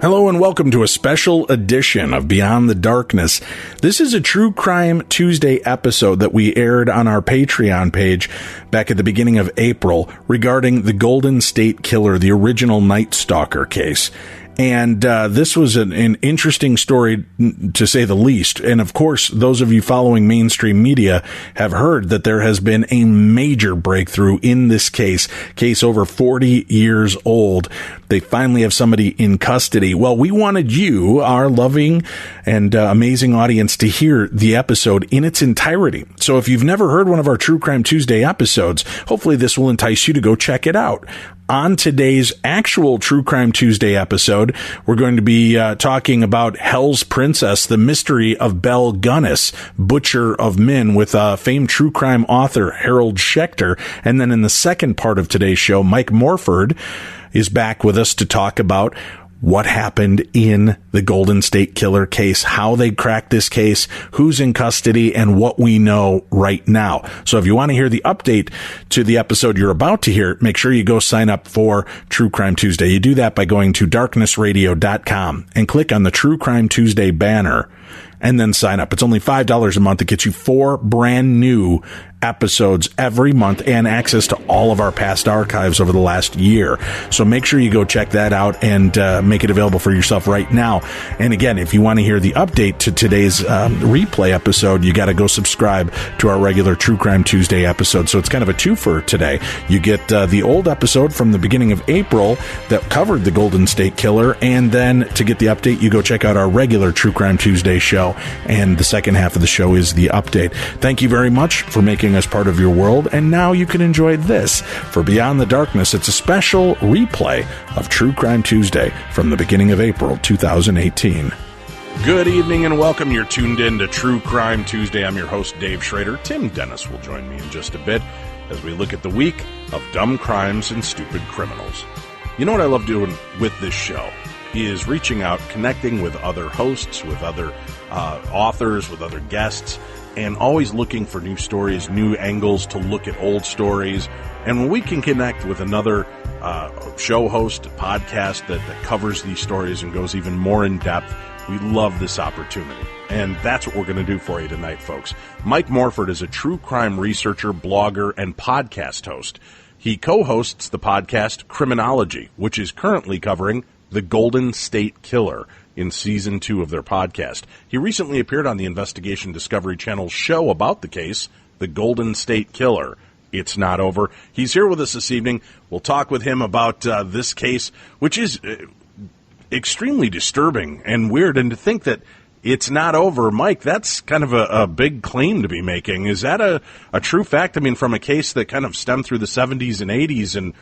Hello and welcome to a special edition of Beyond the Darkness. This is a True Crime Tuesday episode that we aired on our Patreon page back at the beginning of April regarding the Golden State Killer, the original Night Stalker case. And this was an interesting story, to say the least. And of course, those of you following mainstream media have heard that there has been a major breakthrough in this case over 40 years old. They finally have somebody in custody. Well, we wanted you, our loving and amazing audience, to hear the episode in its entirety. So if you've never heard one of our True Crime Tuesday episodes, hopefully this will entice you to go check it out. On today's actual True Crime Tuesday episode, we're going to be talking about Hell's Princess, the mystery of Belle Gunness, Butcher of Men, with famed true crime author Harold Schechter. And then in the second part of today's show, Mike Morford is back with us to talk about what happened in the Golden State Killer case, how they cracked this case, who's in custody, and what we know right now. So if you want to hear the update to the episode you're about to hear, make sure you go sign up for True Crime Tuesday. You do that by going to darknessradio.com and click on the True Crime Tuesday banner and then sign up. It's only $5 a month. It gets you 4 brand new episodes every month and access to all of our past archives over the last year. So make sure you go check that out and make it available for yourself right now. And again, if you want to hear the update to today's replay episode, you got to go subscribe to our regular True Crime Tuesday episode. So it's kind of a twofer today. You get the old episode from the beginning of April that covered the Golden State Killer, and then to get the update, you go check out our regular True Crime Tuesday show, and the second half of the show is the update. Thank you very much for making us part of your world, and now you can enjoy this. For Beyond the Darkness, it's a special replay of True Crime Tuesday from the beginning of April 2018. Good evening and welcome. You're tuned in to True Crime Tuesday. I'm your host, Dave Schrader. Tim Dennis will join me in just a bit as we look at the week of dumb crimes and stupid criminals. You know what I love doing with this show is reaching out, connecting with other hosts, with other authors, with other guests, and always looking for new stories, new angles to look at old stories. And when we can connect with another show host, podcast that covers these stories and goes even more in depth, we love this opportunity. And that's what we're going to do for you tonight, folks. Mike Morford is a true crime researcher, blogger, and podcast host. He co-hosts the podcast Criminology, which is currently covering the Golden State Killer in Season 2 of their podcast. He recently appeared on the Investigation Discovery Channel's show about the case, The Golden State Killer. It's not over. He's here with us this evening. We'll talk with him about this case, which is extremely disturbing and weird. And to think that it's not over, Mike, that's kind of a big claim to be making. Is that a true fact? I mean, from a case that kind of stemmed through the 70s and 80s, and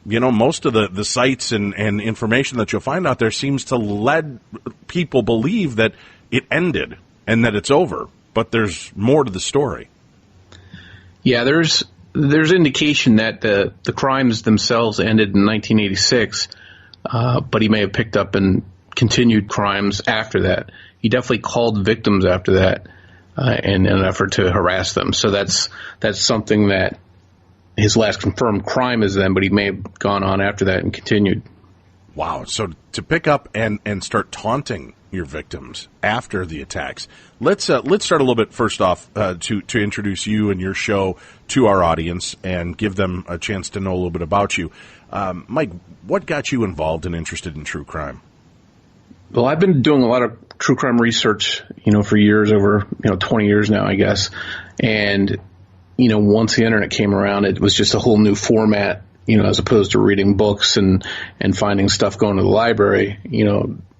you know, most of the sites and information that you'll find out there seems to lead people believe that it ended and that it's over. But there's more to the story. Yeah, there's indication that the crimes themselves ended in 1986, but he may have picked up and continued crimes after that. He definitely called victims after that in an effort to harass them. So that's something that his last confirmed crime is then, but he may have gone on after that and continued. Wow. So to pick up and start taunting your victims after the attacks. Let's start a little bit first off to introduce you and your show to our audience and give them a chance to know a little bit about you. Mike, what got you involved and interested in true crime? Well, I've been doing a lot of true crime research, for years, over 20 years now, I guess. And once the internet came around, it was just a whole new format, as opposed to reading books and finding stuff going to the library.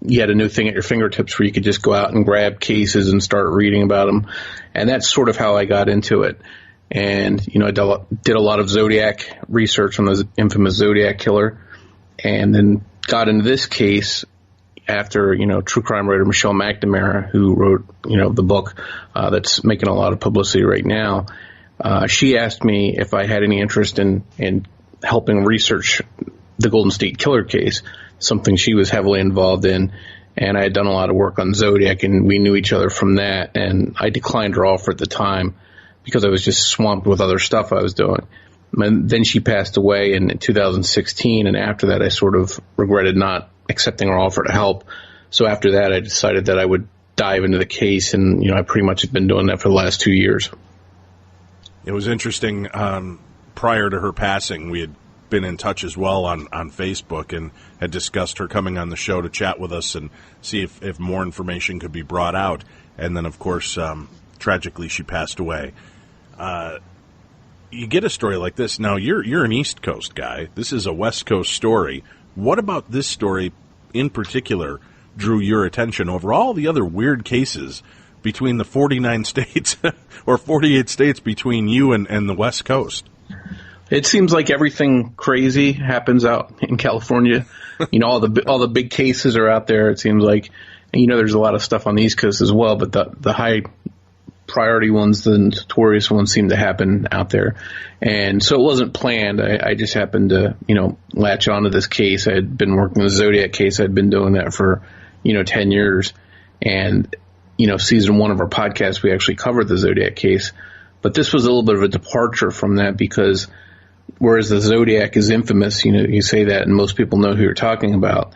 You had a new thing at your fingertips where you could just go out and grab cases and start reading about them. And that's sort of how I got into it. And, I did a lot of Zodiac research on the infamous Zodiac killer, and then got into this case after, true crime writer Michelle McNamara, who wrote, the book that's making a lot of publicity right now. She asked me if I had any interest in helping research the Golden State Killer case, something she was heavily involved in. And I had done a lot of work on Zodiac, and we knew each other from that. And I declined her offer at the time because I was just swamped with other stuff I was doing. And then she passed away in 2016, and after that I sort of regretted not accepting her offer to help. So after that I decided that I would dive into the case, and I pretty much have been doing that for the last 2 years. It was interesting. Prior to her passing, we had been in touch as well on Facebook and had discussed her coming on the show to chat with us and see if more information could be brought out. And then, of course, tragically, she passed away. You get a story like this. Now, you're an East Coast guy. This is a West Coast story. What about this story in particular drew your attention over all the other weird cases between the 49 states or 48 states between you and the West Coast? It seems like everything crazy happens out in California. All the big cases are out there, it seems like. And, there's a lot of stuff on the East Coast as well, but the high priority ones, the notorious ones, seem to happen out there. And so it wasn't planned. I just happened to, latch onto this case. I had been working the Zodiac case. I'd been doing that for, 10 years. And, season 1 of our podcast, we actually covered the Zodiac case. But this was a little bit of a departure from that because whereas the Zodiac is infamous, you say that and most people know who you're talking about.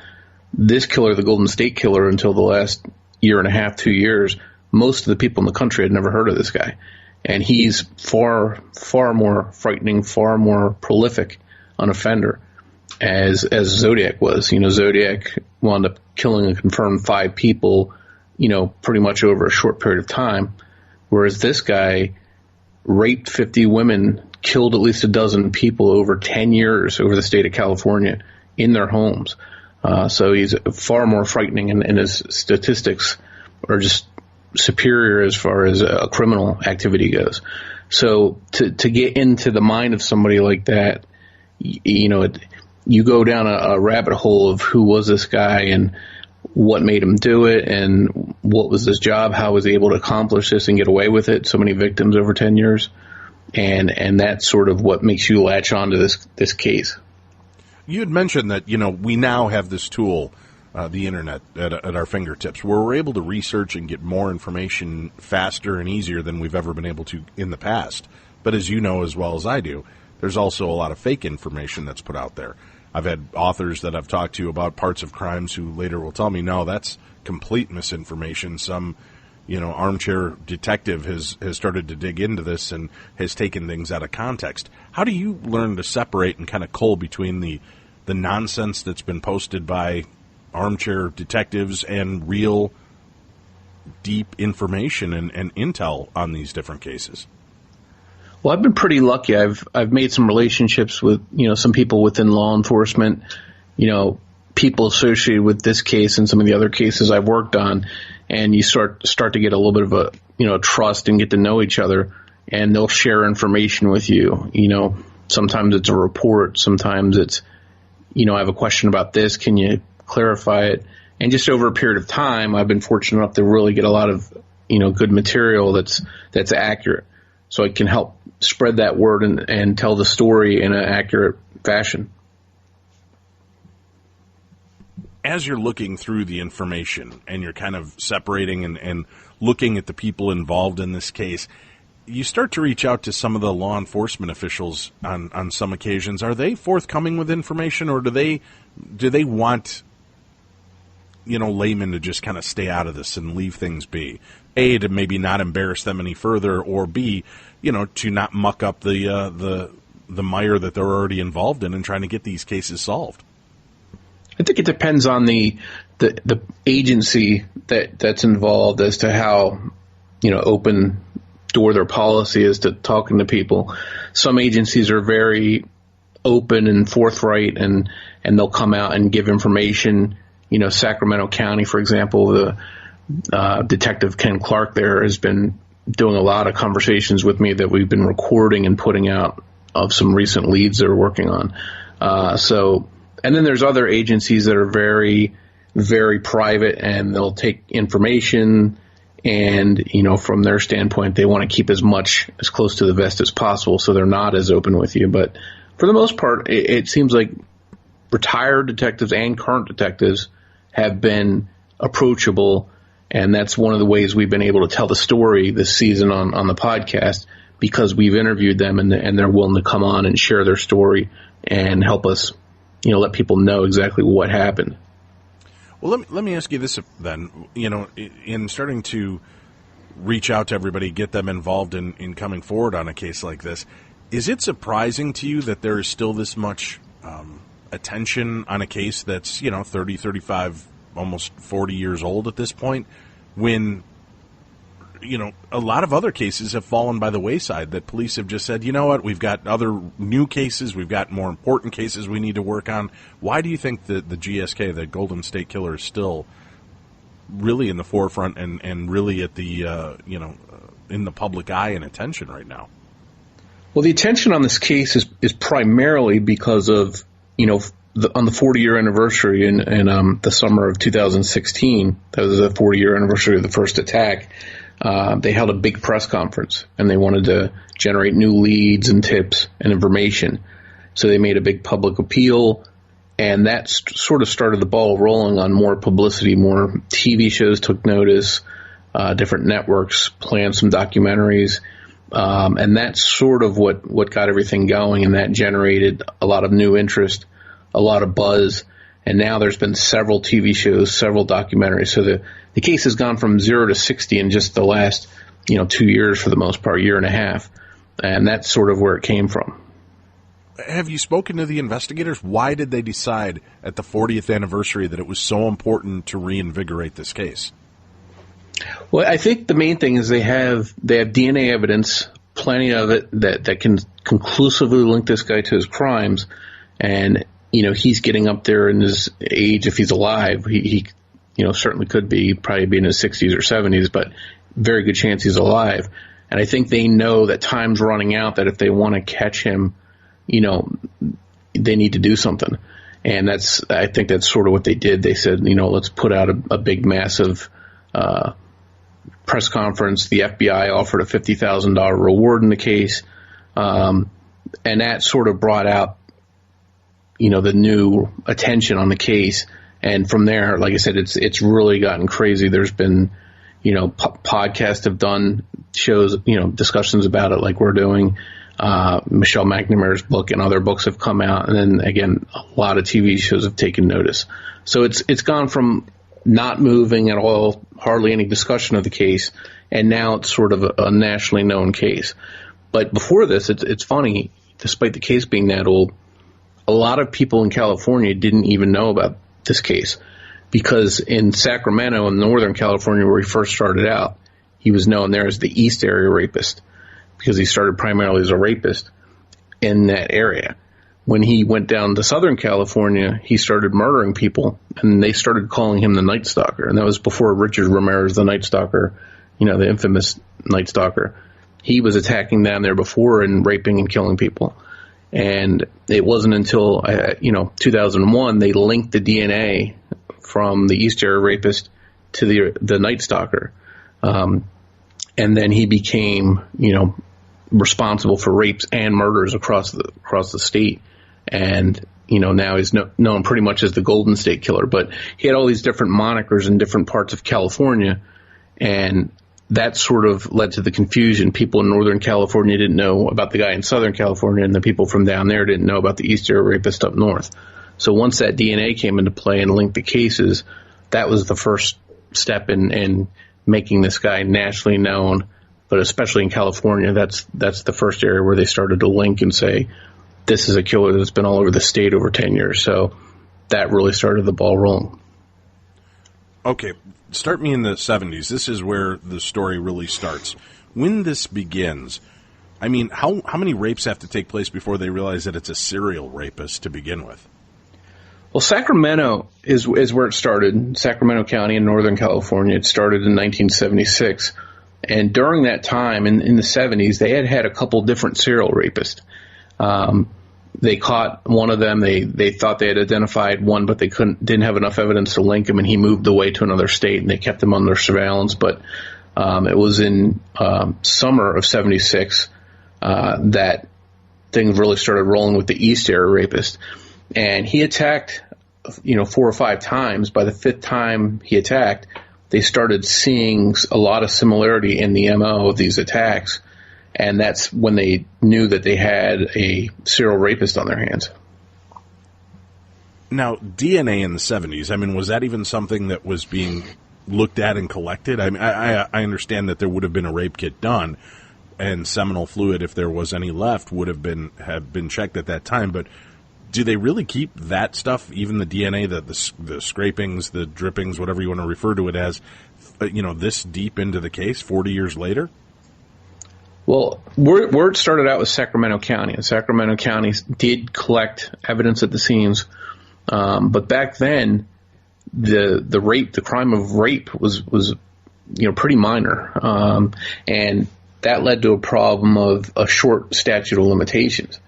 This killer, the Golden State Killer, until the last year and a half, 2 years, most of the people in the country had never heard of this guy. And he's far, far more frightening, far more prolific an offender as Zodiac was. Zodiac wound up killing a confirmed 5 people, pretty much over a short period of time. Whereas this guy raped 50 women, killed at least a dozen people over 10 years over the state of California in their homes. So he's far more frightening, and his statistics are just superior as far as criminal activity goes. So to get into the mind of somebody like that, you go down a rabbit hole of who was this guy and what made him do it and what was his job, how was he able to accomplish this and get away with it, so many victims over 10 years. And that's sort of what makes you latch on to this case. You had mentioned that, we now have this tool, the internet, at our fingertips, where we're able to research and get more information faster and easier than we've ever been able to in the past. But as you know as well as I do, there's also a lot of fake information that's put out there. I've had authors that I've talked to about parts of crimes who later will tell me, no, that's complete misinformation. Some armchair detective has started to dig into this and has taken things out of context. How do you learn to separate and kind of cull between the nonsense that's been posted by armchair detectives and real deep information and intel on these different cases? Well, I've been pretty lucky. I've made some relationships with, some people within law enforcement, people associated with this case and some of the other cases I've worked on. And you start to get a little bit of a, trust and get to know each other, and they'll share information with you. Sometimes it's a report. Sometimes it's, I have a question about this. Can you clarify it? And just over a period of time, I've been fortunate enough to really get a lot of, good material that's accurate. So I can help spread that word and tell the story in an accurate fashion. As you're looking through the information and you're kind of separating and looking at the people involved in this case, you start to reach out to some of the law enforcement officials on some occasions. Are they forthcoming with information, or do they want, laymen to just kind of stay out of this and leave things be? A, to maybe not embarrass them any further, or B, to not muck up the mire that they're already involved in and trying to get these cases solved? I think it depends on the agency that's involved as to how, open door their policy is to talking to people. Some agencies are very open and forthright, and they'll come out and give information. Sacramento County, for example, the Detective Ken Clark there has been doing a lot of conversations with me that we've been recording and putting out of some recent leads they're working on. And then there's other agencies that are very, very private, and they'll take information and, from their standpoint, they want to keep as close to the vest as possible, so they're not as open with you. But for the most part, it seems like retired detectives and current detectives have been approachable, and that's one of the ways we've been able to tell the story this season on the podcast, because we've interviewed them and they're willing to come on and share their story and help us, let people know exactly what happened. Well, let me ask you this then. In starting to reach out to everybody, get them involved in coming forward on a case like this, is it surprising to you that there is still this much attention on a case that's, 30, 35, almost 40 years old at this point, when, a lot of other cases have fallen by the wayside, that police have just said, you know what, we've got other new cases, we've got more important cases we need to work on. Why do you think that the GSK, the Golden State Killer, is still really in the forefront and really at the, in the public eye and attention right now? Well, the attention on this case is primarily because of, on the 40-year anniversary in the summer of 2016, that was the 40-year anniversary of the first attack. They held a big press conference, and they wanted to generate new leads and tips and information. So they made a big public appeal, and that sort of started the ball rolling on more publicity. More TV shows took notice, different networks planned some documentaries, and that's sort of what got everything going, and that generated a lot of new interest, a lot of buzz. And now there's been several TV shows, several documentaries. So the case has gone from 0 to 60 in just the last, 2 years for the most part, year and a half. And that's sort of where it came from. Have you spoken to the investigators? Why did they decide at the 40th anniversary that it was so important to reinvigorate this case? Well, I think the main thing is they have DNA evidence, plenty of it, that can conclusively link this guy to his crimes. And he's getting up there in his age. If he's alive, he certainly could be, probably be in his 60s or 70s, but very good chance he's alive. And I think they know that time's running out, that if they want to catch him, they need to do something. And I think that's sort of what they did. They said, let's put out a big, massive press conference. The FBI offered a $50,000 reward in the case. And that sort of brought out, the new attention on the case. And from there, like I said, it's really gotten crazy. There's been, podcasts have done shows, discussions about it like we're doing. Michelle McNamara's book and other books have come out. And then again, a lot of TV shows have taken notice. So it's gone from not moving at all, hardly any discussion of the case, and now it's sort of a nationally known case. But before this, it's funny, despite the case being that old, a lot of people in California didn't even know about this case, because in Sacramento, in Northern California, where he first started out, he was known there as the East Area Rapist, because he started primarily as a rapist in that area. When he went down to Southern California, he started murdering people, and they started calling him the Night Stalker. And that was before Richard Ramirez, the Night Stalker, the infamous Night Stalker. He was attacking down there before and raping and killing people. And it wasn't until, 2001, they linked the DNA from the East Area Rapist to the Night Stalker. And then he became, responsible for rapes and murders across the state. And, now he's known pretty much as the Golden State Killer. But he had all these different monikers in different parts of California. And that sort of led to the confusion. People in Northern California didn't know about the guy in Southern California, and the people from down there didn't know about the East Area Rapist up north. So once that DNA came into play and linked the cases, that was the first step in making this guy nationally known. But especially in California, that's the first area where they started to link and say, this is a killer that's been all over the state over 10 years. So that really started the ball rolling. Okay. Start me in the 70s. This is where the story really starts. When this begins, I mean, how many rapes have to take place before they realize that it's a serial rapist to begin with? Well, Sacramento is where it started. Sacramento County in Northern California. It started in 1976 And during that time, in the 70s, they had a couple different serial rapists. They caught one of them. They thought they had identified one, but they didn't have enough evidence to link him, and he moved away to another state, and they kept him under surveillance. But it was in summer of 76 that things really started rolling with the East Area Rapist. And he attacked, 4 or 5 times. By the 5th time he attacked, they started seeing a lot of similarity in the MO of these attacks. And that's when they knew that they had a serial rapist on their hands. Now, DNA in the 70s, I mean, was that even something that was being looked at and collected? I mean, I understand that there would have been a rape kit done, and seminal fluid, if there was any left, would have been checked at that time. But do they really keep that stuff, even the DNA, the scrapings, the drippings, whatever you want to refer to it as, this deep into the case 40 years later? Well, word started out with Sacramento County, and Sacramento County did collect evidence at the scenes. But back then, the crime of rape was pretty minor, and that led to a problem of a short statute of limitations.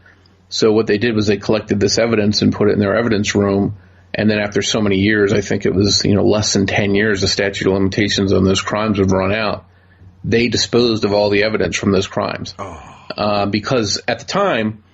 So what they did was they collected this evidence and put it in their evidence room, and then after so many years, I think it was less than 10 years, the statute of limitations on those crimes would run out. They disposed of all the evidence from those crimes. Because at the time,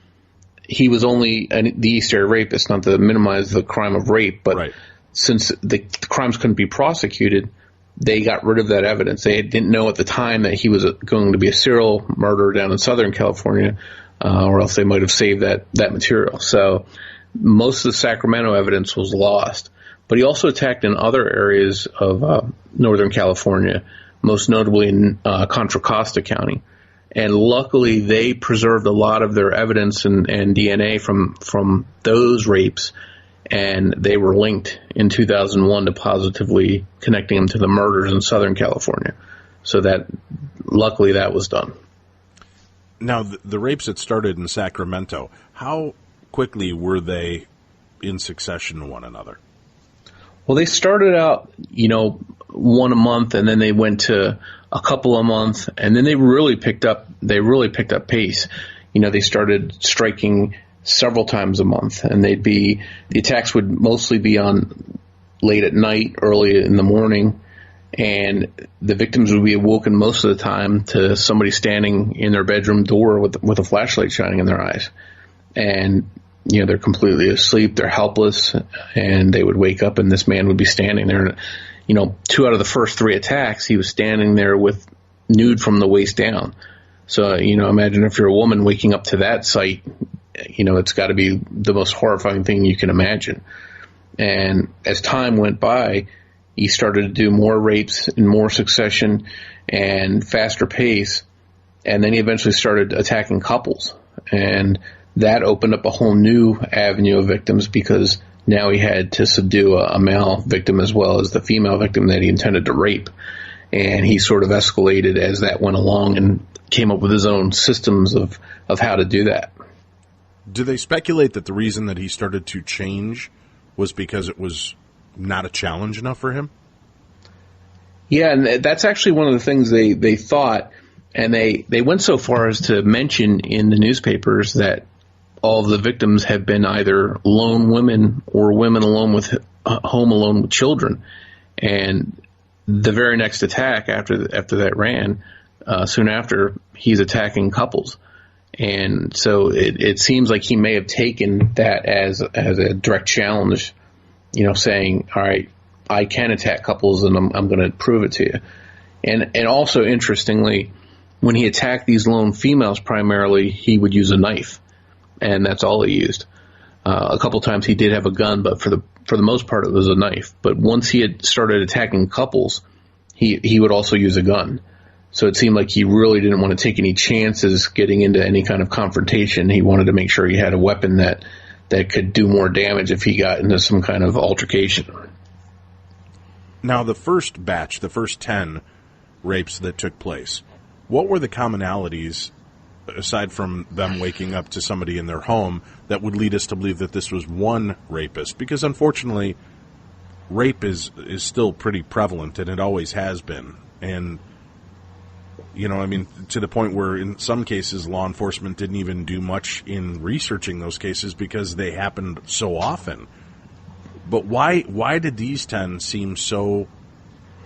he was only the East Area Rapist, not to minimize the crime of rape, but right. Since the crimes couldn't be prosecuted, they got rid of that evidence. They didn't know at the time that he was going to be a serial murderer down in Southern California, or else they might have saved that material. So most of the Sacramento evidence was lost. But he also attacked in other areas of Northern California, most notably in Contra Costa County. And luckily, they preserved a lot of their evidence and DNA from those rapes, and they were linked in 2001 to positively connecting them to the murders in Southern California. So that, luckily, that was done. Now, the rapes that started in Sacramento, how quickly were they in succession to one another? Well, they started out, one a month, and then they went to a couple a month, and then they really picked up pace. They started striking several times a month, and the attacks would mostly be on late at night, early in the morning, and the victims would be awoken most of the time to somebody standing in their bedroom door with a flashlight shining in their eyes. And they're completely asleep, they're helpless, and they would wake up and this man would be standing there. 2 out of the first 3 attacks, he was standing there with nude from the waist down. So, imagine if you're a woman waking up to that sight, it's got to be the most horrifying thing you can imagine. And as time went by, he started to do more rapes in more succession and faster pace. And then he eventually started attacking couples. And that opened up a whole new avenue of victims, because now he had to subdue a male victim as well as the female victim that he intended to rape. And he sort of escalated as that went along and came up with his own systems of how to do that. Do they speculate that the reason that he started to change was because it was not a challenge enough for him? Yeah, and that's actually one of the things they thought. And they went so far as to mention in the newspapers that all of the victims have been either lone women or women alone home alone with children. And the very next attack after that ran, soon after, he's attacking couples. And so it seems like he may have taken that as a direct challenge, saying, all right, I can attack couples and I'm going to prove it to you. And also, interestingly, when he attacked these lone females primarily, he would use a knife. And that's all he used. A couple times he did have a gun, but for the most part it was a knife. But once he had started attacking couples, he would also use a gun. So it seemed like he really didn't want to take any chances getting into any kind of confrontation. He wanted to make sure he had a weapon that could do more damage if he got into some kind of altercation. Now, the first batch, the first 10 rapes that took place, what were the commonalities, aside from them waking up to somebody in their home, that would lead us to believe that this was one rapist? Because unfortunately, rape is still pretty prevalent, and it always has been. And You know, I mean, to the point where in some cases law enforcement didn't even do much in researching those cases because they happened so often. But why did these 10 seem so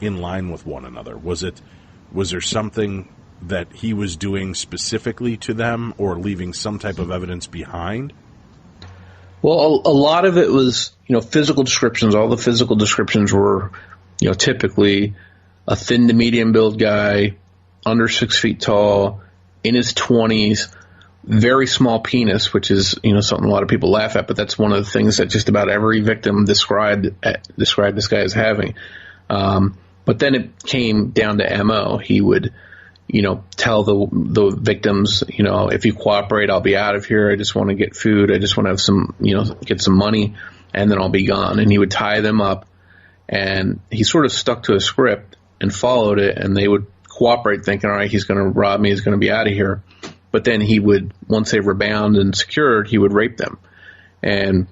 in line with one another? Was there something that he was doing specifically to them or leaving some type of evidence behind? Well, a lot of it was, physical descriptions. All the physical descriptions were, typically a thin to medium build guy, under 6 feet tall, in his 20s, very small penis, which is, something a lot of people laugh at, but that's one of the things that just about every victim described this guy as having. But then it came down to MO. He would, tell the victims, if you cooperate, I'll be out of here. I just want to get food. I just want to have some, get some money, and then I'll be gone. And he would tie them up, and he sort of stuck to a script and followed it, and they would cooperate thinking, all right, he's going to rob me. He's going to be out of here. But then he would, once they were bound and secured, he would rape them. And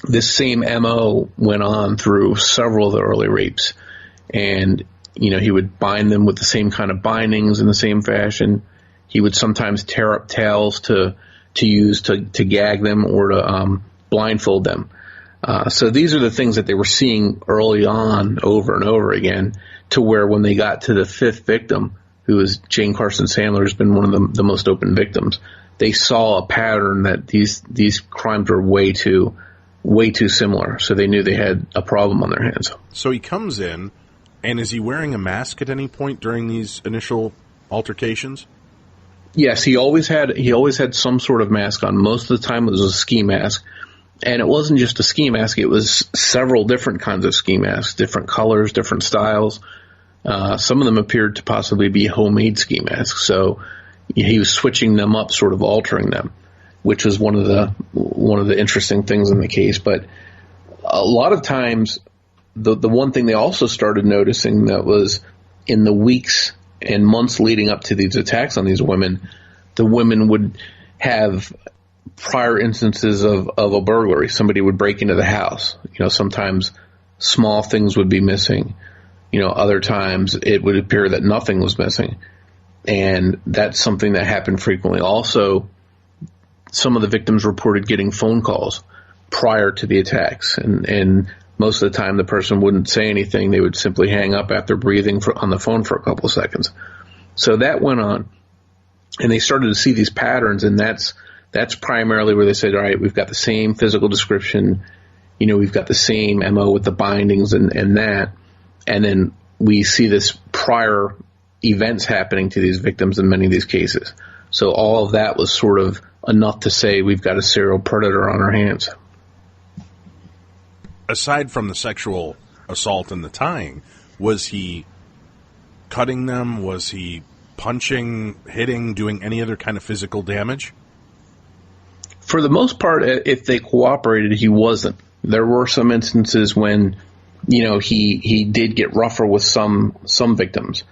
this same MO went on through several of the early rapes. And, he would bind them with the same kind of bindings in the same fashion. He would sometimes tear up tails to use to gag them or to blindfold them. So these are the things that they were seeing early on over and over again, to where when they got to the fifth victim, who is Jane Carson Sandler, has been one of the most open victims, they saw a pattern that these crimes were way too similar. So they knew they had a problem on their hands. So he comes in, and is he wearing a mask at any point during these initial altercations? Yes, he always had some sort of mask on. Most of the time it was a ski mask. And it wasn't just a ski mask, it was several different kinds of ski masks, different colors, different styles. Some of them appeared to possibly be homemade ski masks. So he was switching them up, sort of altering them, which was one of the interesting things in the case. But a lot of times, the one thing they also started noticing that was in the weeks and months leading up to these attacks on these women, the women would have prior instances of a burglary. Somebody would break into the house. Sometimes small things would be missing. Other times it would appear that nothing was missing. And that's something that happened frequently. Also, some of the victims reported getting phone calls prior to the attacks. And most of the time the person wouldn't say anything. They would simply hang up after breathing on the phone for a couple of seconds. So that went on. And they started to see these patterns, and that's primarily where they said, all right, we've got the same physical description, we've got the same MO with the bindings and that, and then we see this prior events happening to these victims in many of these cases. So all of that was sort of enough to say we've got a serial predator on our hands. Aside from the sexual assault and the tying, was he cutting them? Was he punching, hitting, doing any other kind of physical damage? For the most part, if they cooperated, he wasn't. There were some instances when, he did get rougher with some victims,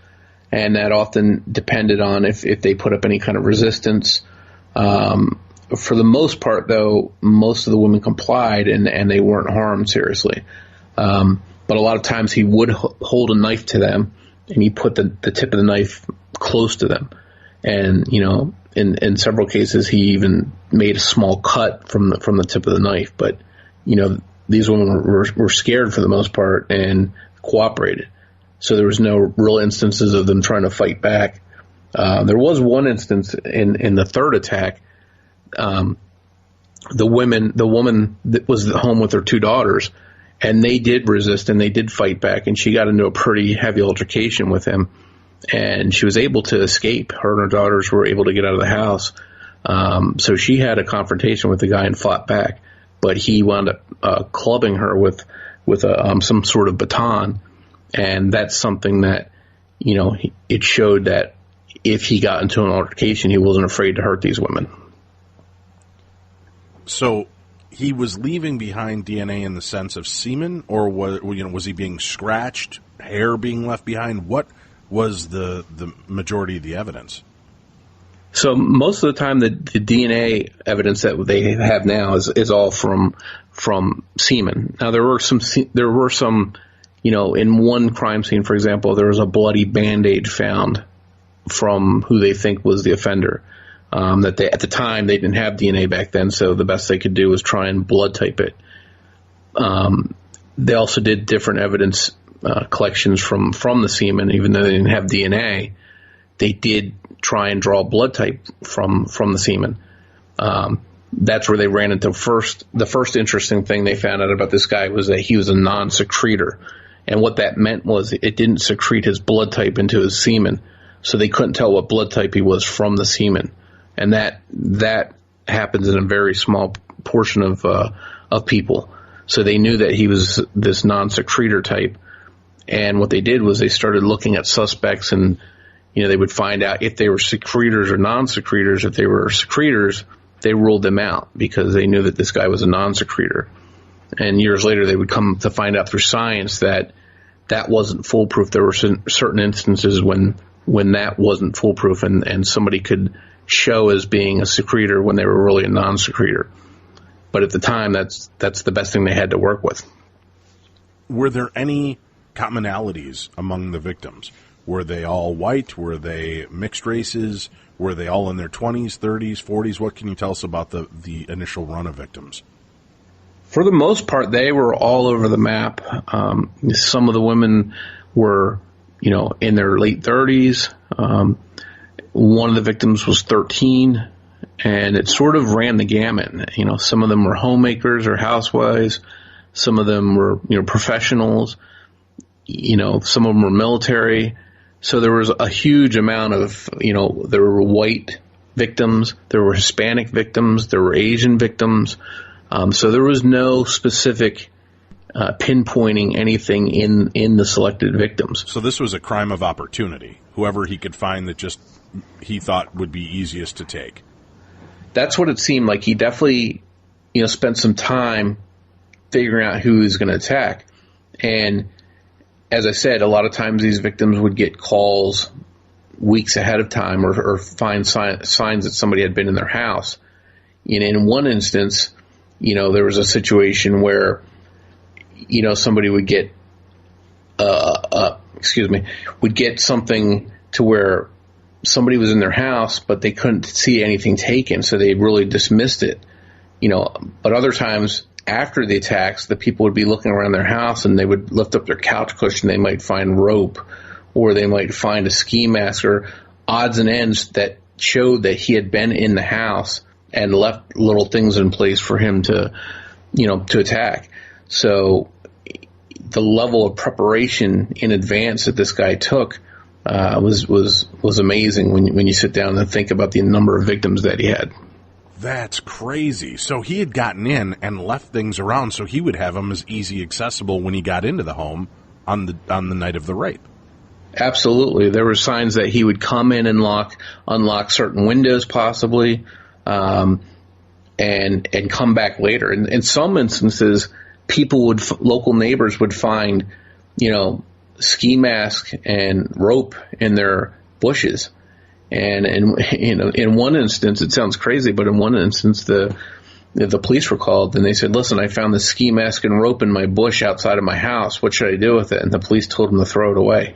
and that often depended on if they put up any kind of resistance. For the most part, though, most of the women complied and they weren't harmed seriously. But a lot of times he would hold a knife to them, and he put the tip of the knife close to them. And, in several cases, he even made a small cut from the tip of the knife. But, these women were scared for the most part and cooperated. So there was no real instances of them trying to fight back. There was one instance in the third attack. The woman that was at home with her two daughters, and they did resist and they did fight back, and she got into a pretty heavy altercation with him, and she was able to escape. Her and her daughters were able to get out of the house. So she had a confrontation with the guy and fought back, but he wound up clubbing her with some sort of baton, and that's something that it showed that if he got into an altercation, he wasn't afraid to hurt these women. So he was leaving behind DNA in the sense of semen, or was he being scratched, hair being left behind? What was the majority of the evidence? So most of the time, the DNA evidence that they have now is all from semen. Now there were some, in one crime scene, for example, there was a bloody Band-Aid found from who they think was the offender. That they, at the time, they didn't have DNA back then, so the best they could do was try and blood type it. They also did different evidence collections from the semen, even though they didn't have DNA. They did try and draw blood type from the semen. That's where they ran into the first interesting thing they found out about this guy was that he was a non-secretor. And what that meant was it didn't secrete his blood type into his semen, so they couldn't tell what blood type he was from the semen. And that happens in a very small portion of people. So they knew that he was this non-secretor type. And what they did was they started looking at suspects, and they would find out if they were secretors or non-secretors. If they were secretors, they ruled them out because they knew that this guy was a non-secretor. And years later, they would come to find out through science that wasn't foolproof. There were certain instances when that wasn't foolproof, and somebody could show as being a secretor when they were really a non-secretor. But at the time, that's the best thing they had to work with. Were there any commonalities among the victims? Were they all white? Were they mixed races? Were they all in their 20s, 30s, 40s? What can you tell us about the initial run of victims? For the most part, they were all over the map. Some of the women were, in their late 30s. One of the victims was 13. And it sort of ran the gamut. Some of them were homemakers or housewives. Some of them were, professionals. Some of them were military. So there was a huge amount of, there were white victims, there were Hispanic victims, there were Asian victims. So there was no specific pinpointing anything in the selected victims. So this was a crime of opportunity. Whoever he could find that just he thought would be easiest to take. That's what it seemed like. He definitely, spent some time figuring out who he was going to attack. And as I said, a lot of times these victims would get calls weeks ahead of time or find signs that somebody had been in their house. In one instance, there was a situation where, somebody would get, would get something to where somebody was in their house, but they couldn't see anything taken, so they really dismissed it. But other times after the attacks, the people would be looking around their house and they would lift up their couch cushion. They might find rope, or they might find a ski mask or odds and ends that showed that he had been in the house and left little things in place for him to attack. So the level of preparation in advance that this guy took was amazing when you sit down and think about the number of victims that he had. That's crazy. So he had gotten in and left things around so he would have them as easy accessible when he got into the home on the night of the rape. Absolutely. There were signs that he would come in and unlock certain windows possibly, and come back later. And in some instances, local neighbors would find, ski mask and rope in their bushes. And in one instance, it sounds crazy, but in one instance, the police were called and they said, "Listen, I found this ski mask and rope in my bush outside of my house. What should I do with it?" And the police told them to throw it away.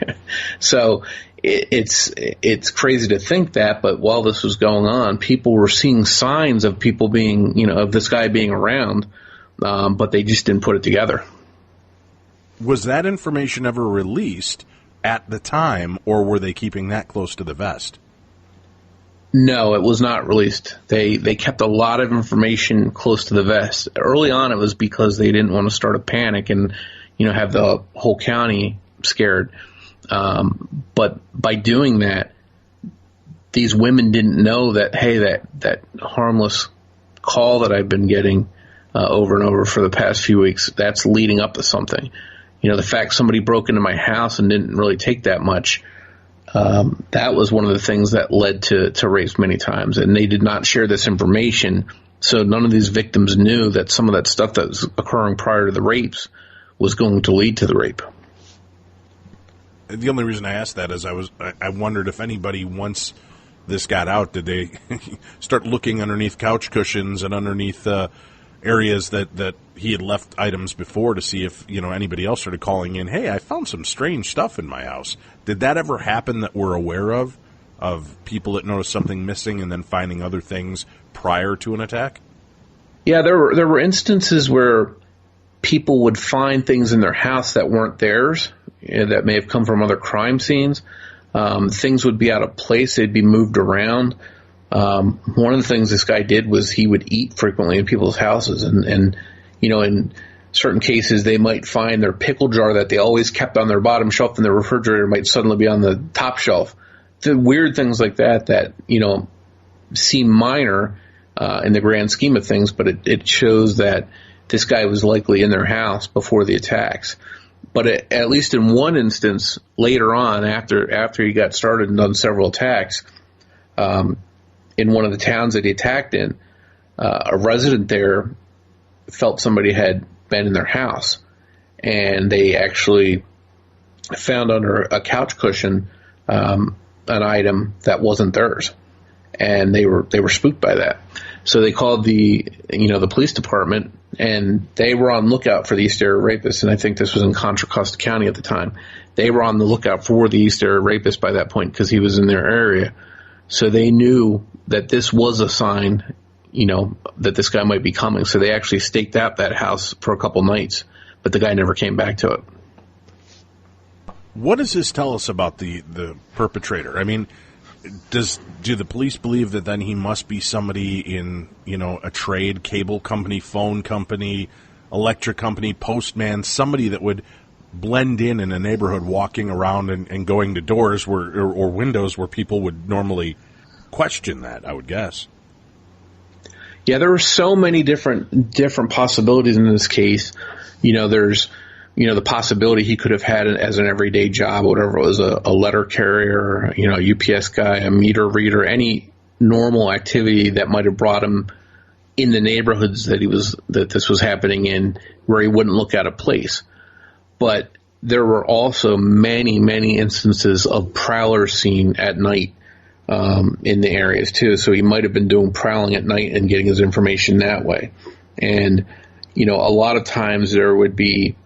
So it's crazy to think that, but while this was going on, people were seeing signs of people being, of this guy being around, but they just didn't put it together. Was that information ever released at the time, or were they keeping that close to the vest? No, it was not released. They kept a lot of information close to the vest. Early on, it was because they didn't want to start a panic and, have the whole county scared. But by doing that, these women didn't know that, hey, that harmless call that I've been getting over and over for the past few weeks, that's leading up to something. The fact somebody broke into my house and didn't really take that much, that was one of the things that led to rapes many times. And they did not share this information, so none of these victims knew that some of that stuff that was occurring prior to the rapes was going to lead to the rape. The only reason I asked that is I wondered if anybody, once this got out, did they start looking underneath couch cushions and underneath areas that he had left items before to see if anybody else started calling in, "Hey, I found some strange stuff in my house." Did that ever happen that we're aware of? of people that notice something missing and then finding other things prior to an attack? Yeah, there were instances where people would find things in their house that weren't theirs, that may have come from other crime scenes. Things would be out of place. They'd be moved around. One of the things this guy did was he would eat frequently in people's houses. And in certain cases, they might find their pickle jar that they always kept on their bottom shelf in their refrigerator might suddenly be on the top shelf. The weird things like that, seem minor in the grand scheme of things, but it shows that this guy was likely in their house before the attacks. But at least in one instance, later on, after he got started and done several attacks, in one of the towns that he attacked in, a resident there felt somebody had been in their house, and they actually found under a couch cushion an item that wasn't theirs, and they were spooked by that. So they called the police department, and they were on lookout for the East Area Rapist, and I think this was in Contra Costa County at the time. They were on the lookout for the East Area Rapist by that point because he was in their area. So they knew that this was a sign, that this guy might be coming. So they actually staked out that house for a couple nights, but the guy never came back to it. What does this tell us about the perpetrator? I mean, do the police believe that then he must be somebody in, a trade, cable company, phone company, electric company, postman, somebody that would blend in a neighborhood, walking around and going to doors or windows where people would normally question that, I would guess? Yeah, there were so many different possibilities in this case. There's the possibility he could have had it as an everyday job, whatever it was, a letter carrier, a UPS guy, a meter reader, any normal activity that might have brought him in the neighborhoods that this was happening in, where he wouldn't look out of place. But there were also many, many instances of prowlers seen at night in the areas too. So he might have been doing prowling at night and getting his information that way. And, a lot of times there would be,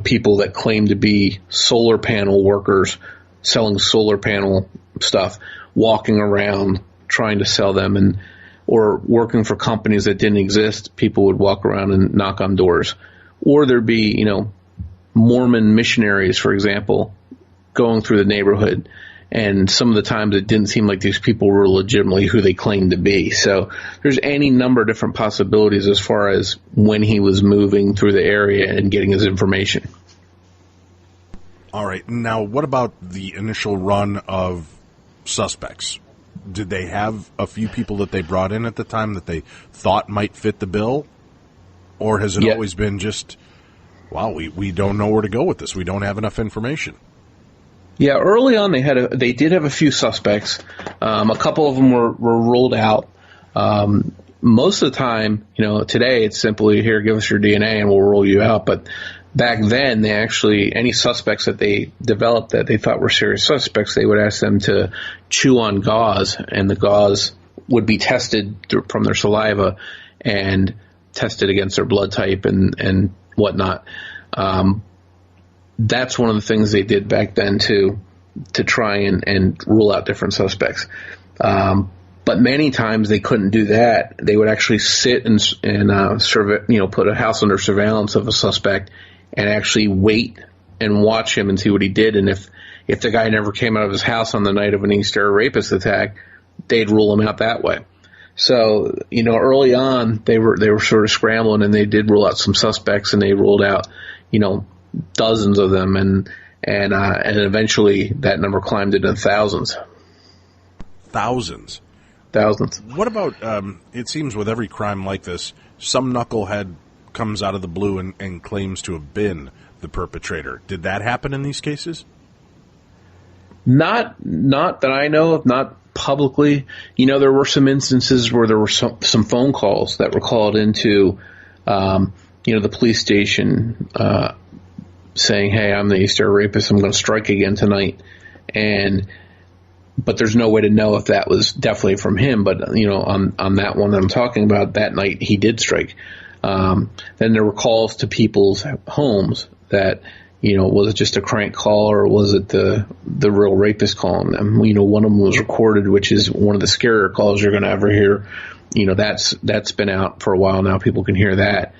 people that claim to be solar panel workers selling solar panel stuff, walking around trying to sell them, or working for companies that didn't exist. People would walk around and knock on doors. Or there'd be, Mormon missionaries, for example, going through the neighborhood. And some of the times it didn't seem like these people were legitimately who they claimed to be. So there's any number of different possibilities as far as when he was moving through the area and getting his information. All right. Now, what about the initial run of suspects? Did they have a few people that they brought in at the time that they thought might fit the bill? Or has it always been just, wow, we don't know where to go with this. We don't have enough information. Yeah, early on they did have a few suspects. A couple of them were ruled out. Most of the time, today it's simply, here, give us your DNA and we'll rule you out. But back then, they actually, any suspects that they developed that they thought were serious suspects, they would ask them to chew on gauze, and the gauze would be tested from their saliva and tested against their blood type and whatnot. That's one of the things they did back then to try and rule out different suspects. But many times they couldn't do that. They would actually sit and put a house under surveillance of a suspect and actually wait and watch him and see what he did. And if the guy never came out of his house on the night of an East Area Rapist attack, they'd rule him out that way. So, early on they were sort of scrambling, and they did rule out some suspects, and they ruled out, dozens of them, and eventually that number climbed into thousands. Thousands. What about, it seems with every crime like this, some knucklehead comes out of the blue and claims to have been the perpetrator. Did that happen in these cases? Not that I know of, not publicly. There were some instances where there were some phone calls that were called into, the police station, saying, hey, I'm the East Area Rapist, I'm going to strike again tonight. But there's no way to know if that was definitely from him. But, on that one that I'm talking about, that night he did strike. Then there were calls to people's homes that, was it just a crank call, or was it the real rapist calling them? One of them was recorded, which is one of the scarier calls you're going to ever hear. That's been out for a while now. People can hear that.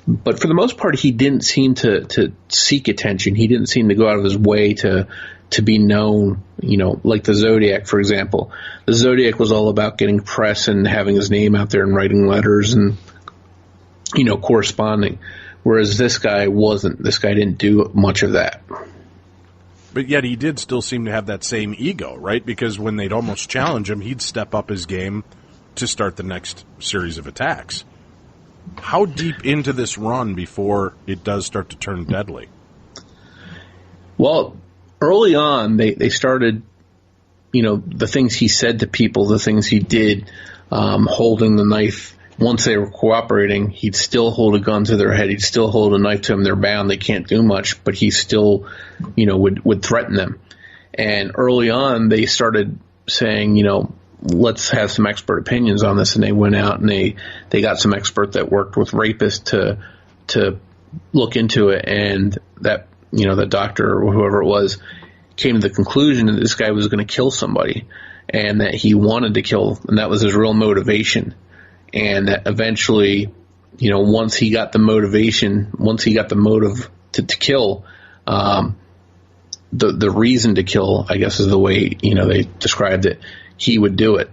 But for the most part, he didn't seem to seek attention. He didn't seem to go out of his way to be known, like the Zodiac, for example. The Zodiac was all about getting press and having his name out there and writing letters and, corresponding. Whereas this guy wasn't. This guy didn't do much of that. But yet he did still seem to have that same ego, right? Because when they'd almost challenge him, he'd step up his game to start the next series of attacks. How deep into this run before it does start to turn deadly? Well, early on, they started, the things he said to people, the things he did, holding the knife. Once they were cooperating, he'd still hold a gun to their head. He'd still hold a knife to them. They're bound. They can't do much, but he still, would threaten them. And early on, they started saying, let's have some expert opinions on this. And they went out and they got some expert that worked with Rapist to look into it. And that, the doctor or whoever it was came to the conclusion that this guy was going to kill somebody and that he wanted to kill, and that was his real motivation. And that eventually, once he got the motive to kill, the reason to kill, I guess is the way, they described it, he would do it.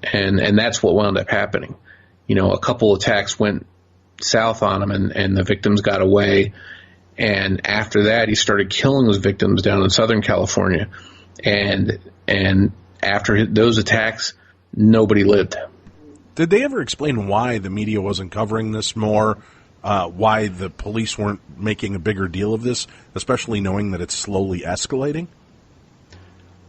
And that's what wound up happening. A couple attacks went south on him and the victims got away. And after that, he started killing his victims down in Southern California. And after those attacks, nobody lived. Did they ever explain why the media wasn't covering this more, why the police weren't making a bigger deal of this, especially knowing that it's slowly escalating?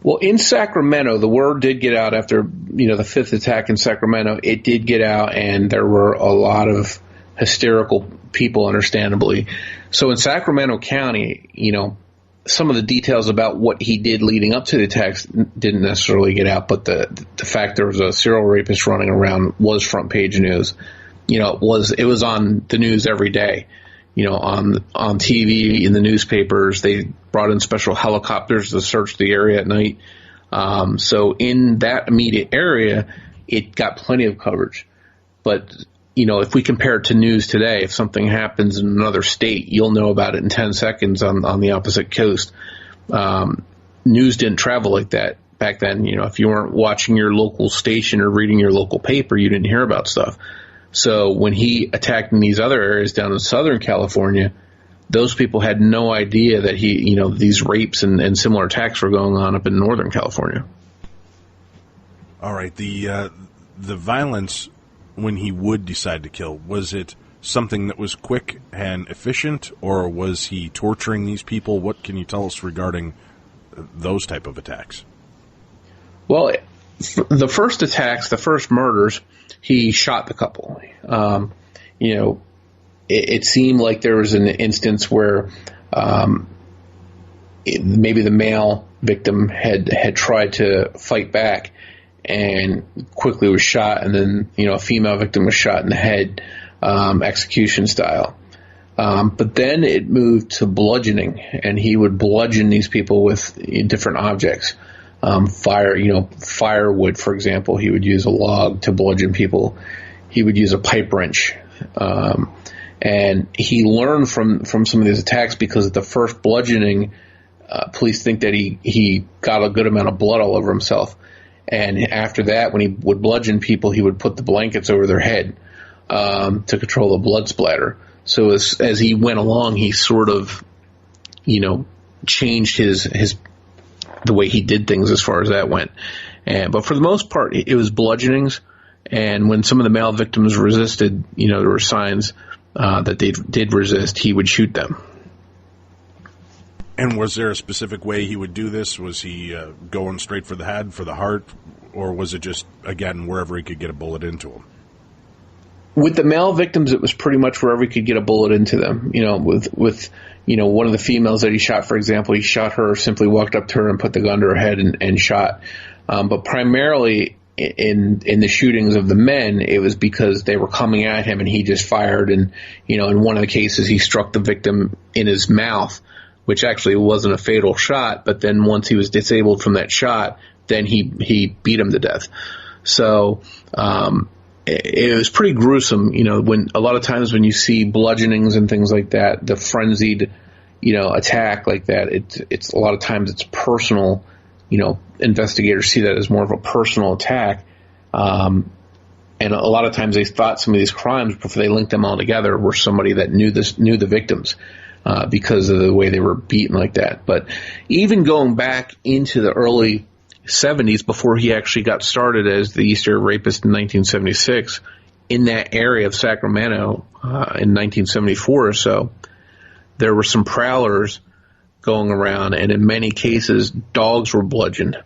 Well, in Sacramento, the word did get out after, the fifth attack in Sacramento. It did get out, and there were a lot of hysterical people, understandably. So in Sacramento County, some of the details about what he did leading up to the attacks didn't necessarily get out, but the fact there was a serial rapist running around was front page news. It was on the news every day. On TV, in the newspapers, they brought in special helicopters to search the area at night. So in that immediate area, it got plenty of coverage. But if we compare it to news today, if something happens in another state, you'll know about it in 10 seconds on the opposite coast. News didn't travel like that back then. If you weren't watching your local station or reading your local paper, you didn't hear about stuff. So when he attacked in these other areas down in Southern California, those people had no idea that these rapes and similar attacks were going on up in Northern California. All right. The violence, when he would decide to kill, was it something that was quick and efficient, or was he torturing these people? What can you tell us regarding those type of attacks? Well, the first attacks, the first murders, he shot the couple. It seemed like there was an instance where maybe the male victim had tried to fight back and quickly was shot, and then a female victim was shot in the head, execution style. But then it moved to bludgeoning, and he would bludgeon these people with different objects. Firewood, for example, he would use a log to bludgeon people. He would use a pipe wrench. And he learned from some of these attacks because at the first bludgeoning, police think that he got a good amount of blood all over himself. And after that, when he would bludgeon people, he would put the blankets over their head to control the blood splatter. So as he went along, he sort of, changed the way he did things as far as that went. But for the most part, it was bludgeonings. And when some of the male victims resisted, there were signs that they did resist, he would shoot them. And was there a specific way he would do this? Was he going straight for the head, for the heart, or was it just, again, wherever he could get a bullet into him? With the male victims, it was pretty much wherever he could get a bullet into them. With one of the females that he shot, for example, he shot her, simply walked up to her and put the gun to her head and shot. But primarily, in the shootings of the men, it was because they were coming at him and he just fired. And, in one of the cases, he struck the victim in his mouth, which actually wasn't a fatal shot. But then once he was disabled from that shot, then he beat him to death. So, it was pretty gruesome, when a lot of times when you see bludgeonings and things like that, the frenzied, attack like that, it's a lot of times it's personal. Investigators see that as more of a personal attack. And a lot of times they thought some of these crimes, before they linked them all together, were somebody that knew the victims, because of the way they were beaten like that. But even going back into the early 70s, before he actually got started as the East Area Rapist in 1976, in that area of Sacramento, in 1974 or so, there were some prowlers going around, and in many cases, dogs were bludgeoned.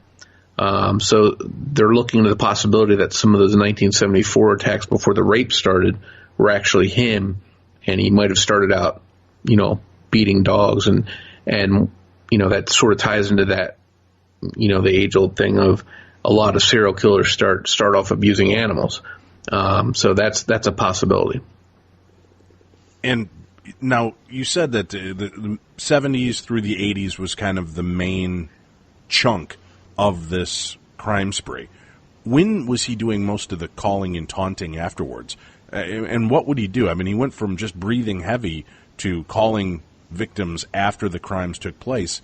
So they're looking into the possibility that some of those 1974 attacks before the rape started were actually him, and he might have started out, beating dogs, and that sort of ties into that, the age-old thing of a lot of serial killers start off abusing animals. So that's a possibility. And now, you said that the 70s through the 80s was kind of the main chunk of this crime spree. When was he doing most of the calling and taunting afterwards? And what would he do? I mean, he went from just breathing heavy to calling victims after the crimes took place.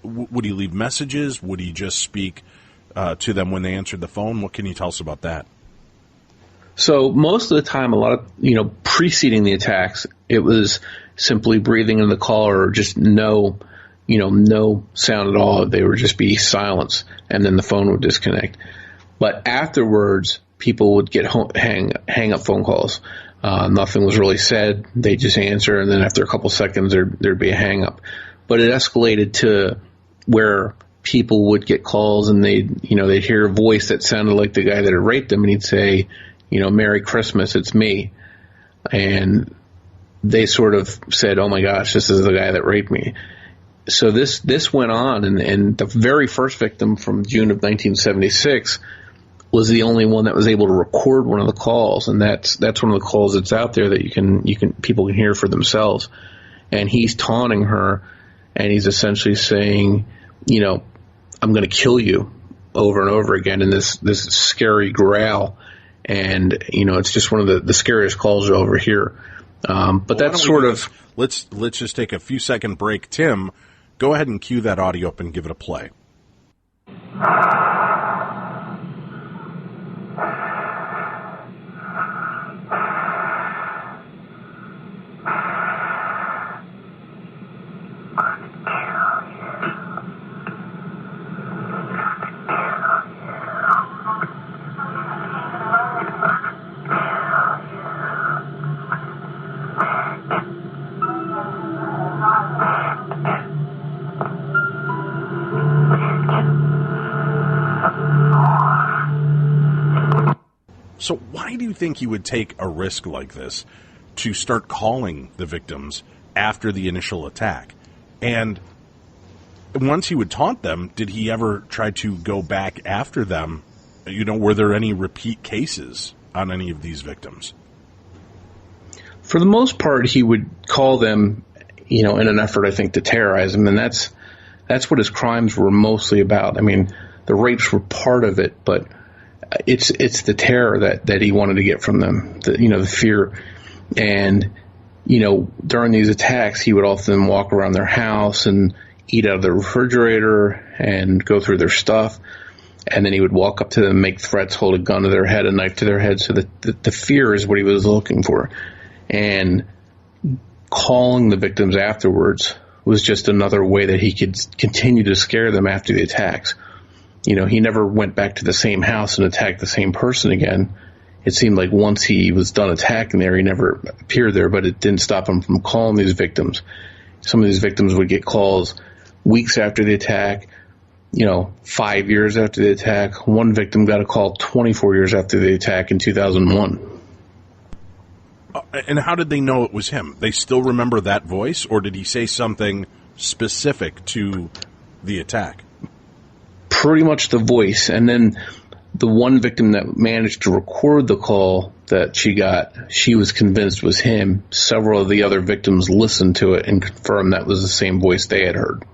Would he leave messages? Would he just speak to them when they answered the phone? What can you tell us about that? So most of the time, a lot of, preceding the attacks, it was simply breathing in the call, or just no sound at all. They would just be silence, and then the phone would disconnect. But afterwards, people would get hang up phone calls. Nothing was really said. They just answer, and then after a couple seconds, there'd be a hang up. But it escalated to where people would get calls, and they'd hear a voice that sounded like the guy that had raped them, and he'd say, Merry Christmas, it's me. And they sort of said, oh my gosh, this is the guy that raped me. So this went on, and the very first victim from June of 1976 was the only one that was able to record one of the calls, and that's one of the calls that's out there that people can hear for themselves. And he's taunting her, and he's essentially saying, I'm going to kill you, over and over again in this scary growl. And, it's just one of the scariest calls you'll ever hear. But that's sort of... Let's just take a few second break. Tim, go ahead and cue that audio up and give it a play. So why do you think he would take a risk like this to start calling the victims after the initial attack? And once he would taunt them, did he ever try to go back after them? Were there any repeat cases on any of these victims? For the most part, he would call them, in an effort, I think, to terrorize them. And that's what his crimes were mostly about. I mean, the rapes were part of it, but it's the terror that he wanted to get from them, the fear. And, during these attacks, he would often walk around their house and eat out of the refrigerator and go through their stuff. And then he would walk up to them, make threats, hold a gun to their head, a knife to their head. So the fear is what he was looking for. And calling the victims afterwards was just another way that he could continue to scare them after the attacks. He never went back to the same house and attacked the same person again. It seemed like once he was done attacking there, he never appeared there, but it didn't stop him from calling these victims. Some of these victims would get calls weeks after the attack, 5 years after the attack. One victim got a call 24 years after the attack in 2001. And how did they know it was him? They still remember that voice, or did he say something specific to the attack? Pretty much the voice. And then the one victim that managed to record the call that she got, she was convinced was him. Several of the other victims listened to it and confirmed that was the same voice they had heard.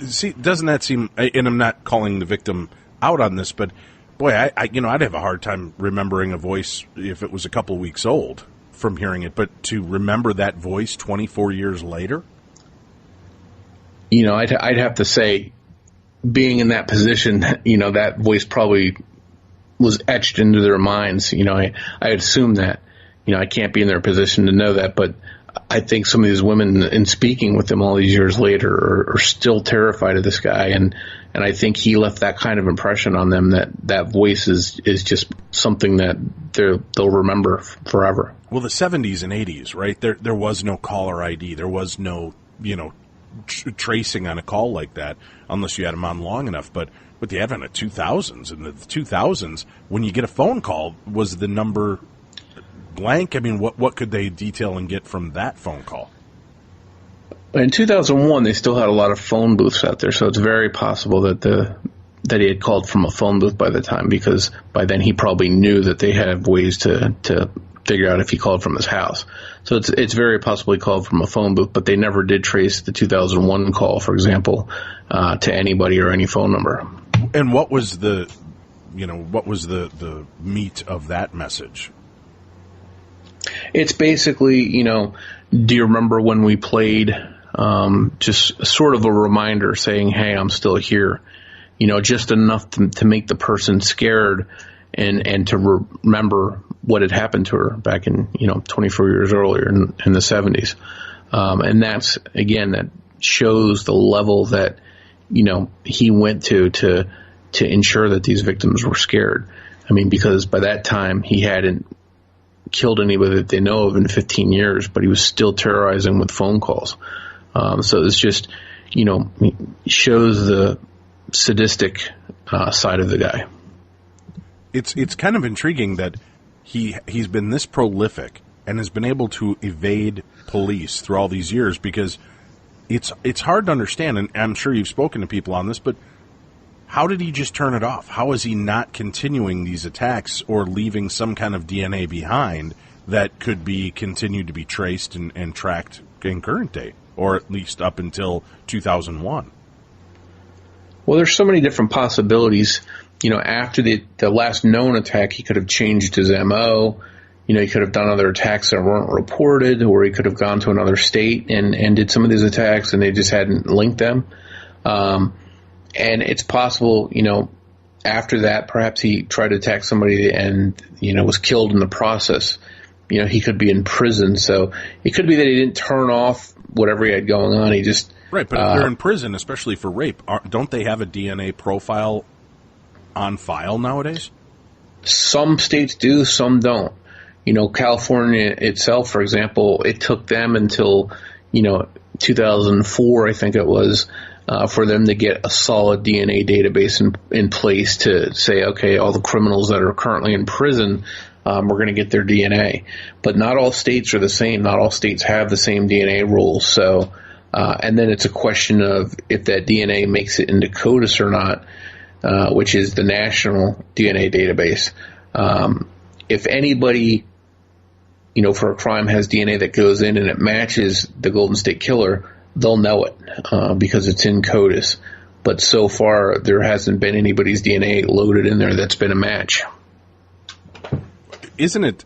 See, doesn't that seem, and I'm not calling the victim out on this, but boy, I'd have a hard time remembering a voice if it was a couple of weeks old from hearing it, but to remember that voice 24 years later? I'd have to say, being in that position, that voice probably was etched into their minds. I assume that. I can't be in their position to know that, but I think some of these women, in speaking with them all these years later, are still terrified of this guy, and I think he left that kind of impression on them that voice is just something that they'll remember forever. Well, the 70s and 80s, right? There was no caller ID. There was no, tracing on a call like that unless you had them on long enough. But with the advent of 2000s, in the 2000s, when you get a phone call, was the number blank? I mean, what could they detail and get from that phone call? In 2001, they still had a lot of phone booths out there, so it's very possible that he had called from a phone booth by the time, because by then he probably knew that they had ways to figure out if he called from his house. So it's very possible he called from a phone booth, but they never did trace the 2001 call, for example, to anybody or any phone number. And what was the meat of that message? It's basically, do you remember when we played, just sort of a reminder saying, hey, I'm still here, just enough to make the person scared and to remember what had happened to her back in, 24 years earlier in the 70s. And that's, again, that shows the level that, he went to ensure that these victims were scared. I mean, because by that time he hadn't killed anybody that they know of in 15 years, but he was still terrorizing with phone calls. So it's just, shows the sadistic side of the guy. It's kind of intriguing that he's been this prolific and has been able to evade police through all these years, because it's hard to understand, and I'm sure you've spoken to people on this, but how did he just turn it off? How is he not continuing these attacks or leaving some kind of DNA behind that could be continued to be traced and tracked in current day, or at least up until 2001? Well, there's so many different possibilities. After the last known attack, he could have changed his MO. He could have done other attacks that weren't reported, or he could have gone to another state and did some of these attacks, and they just hadn't linked them. And it's possible, after that, perhaps he tried to attack somebody and, was killed in the process. He could be in prison. So it could be that he didn't turn off whatever he had going on. He just... Right, but if they're in prison, especially for rape, don't they have a DNA profile on file nowadays? Some states do, some don't. California itself, for example, it took them until, 2004, I think it was, for them to get a solid DNA database in place to say, okay, all the criminals that are currently in prison, we're going to get their DNA. But not all states are the same. Not all states have the same DNA rules. So, and then it's a question of if that DNA makes it into CODIS or not, which is the national DNA database. If anybody, for a crime has DNA that goes in and it matches the Golden State Killer, they'll know it because it's in CODIS. But so far, there hasn't been anybody's DNA loaded in there that's been a match. Isn't it,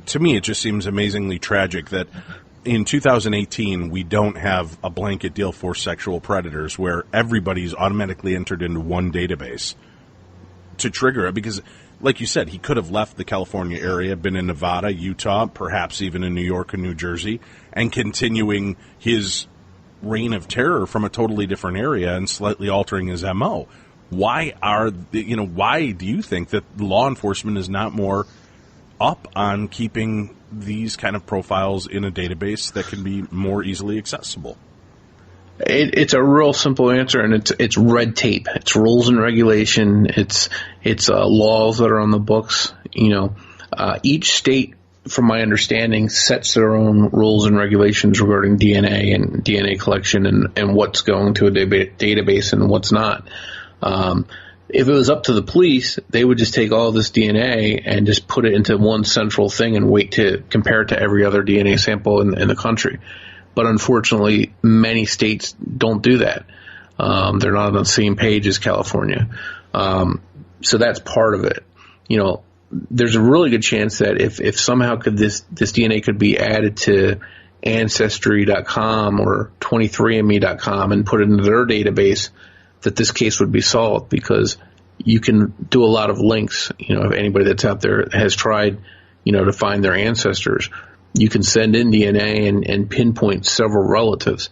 to me, it just seems amazingly tragic that in 2018, we don't have a blanket deal for sexual predators where everybody's automatically entered into one database to trigger it. Because, like you said, he could have left the California area, been in Nevada, Utah, perhaps even in New York and New Jersey, and continuing his reign of terror from a totally different area and slightly altering his MO. Why do you think that law enforcement is not more up on keeping these kind of profiles in a database that can be more easily accessible? It's a real simple answer, and it's red tape. It's rules and regulation. It's laws that are on the books. Each state, from my understanding, sets their own rules and regulations regarding DNA and DNA collection and what's going to a database and what's not. If it was up to the police, they would just take all this DNA and just put it into one central thing and wait to compare it to every other DNA sample in the country. But unfortunately, many states don't do that. They're not on the same page as California. So that's part of it. There's a really good chance that if somehow this DNA could be added to Ancestry.com or 23andMe.com and put it into their database, that this case would be solved, because you can do a lot of links. If anybody that's out there has tried, to find their ancestors, you can send in DNA and pinpoint several relatives.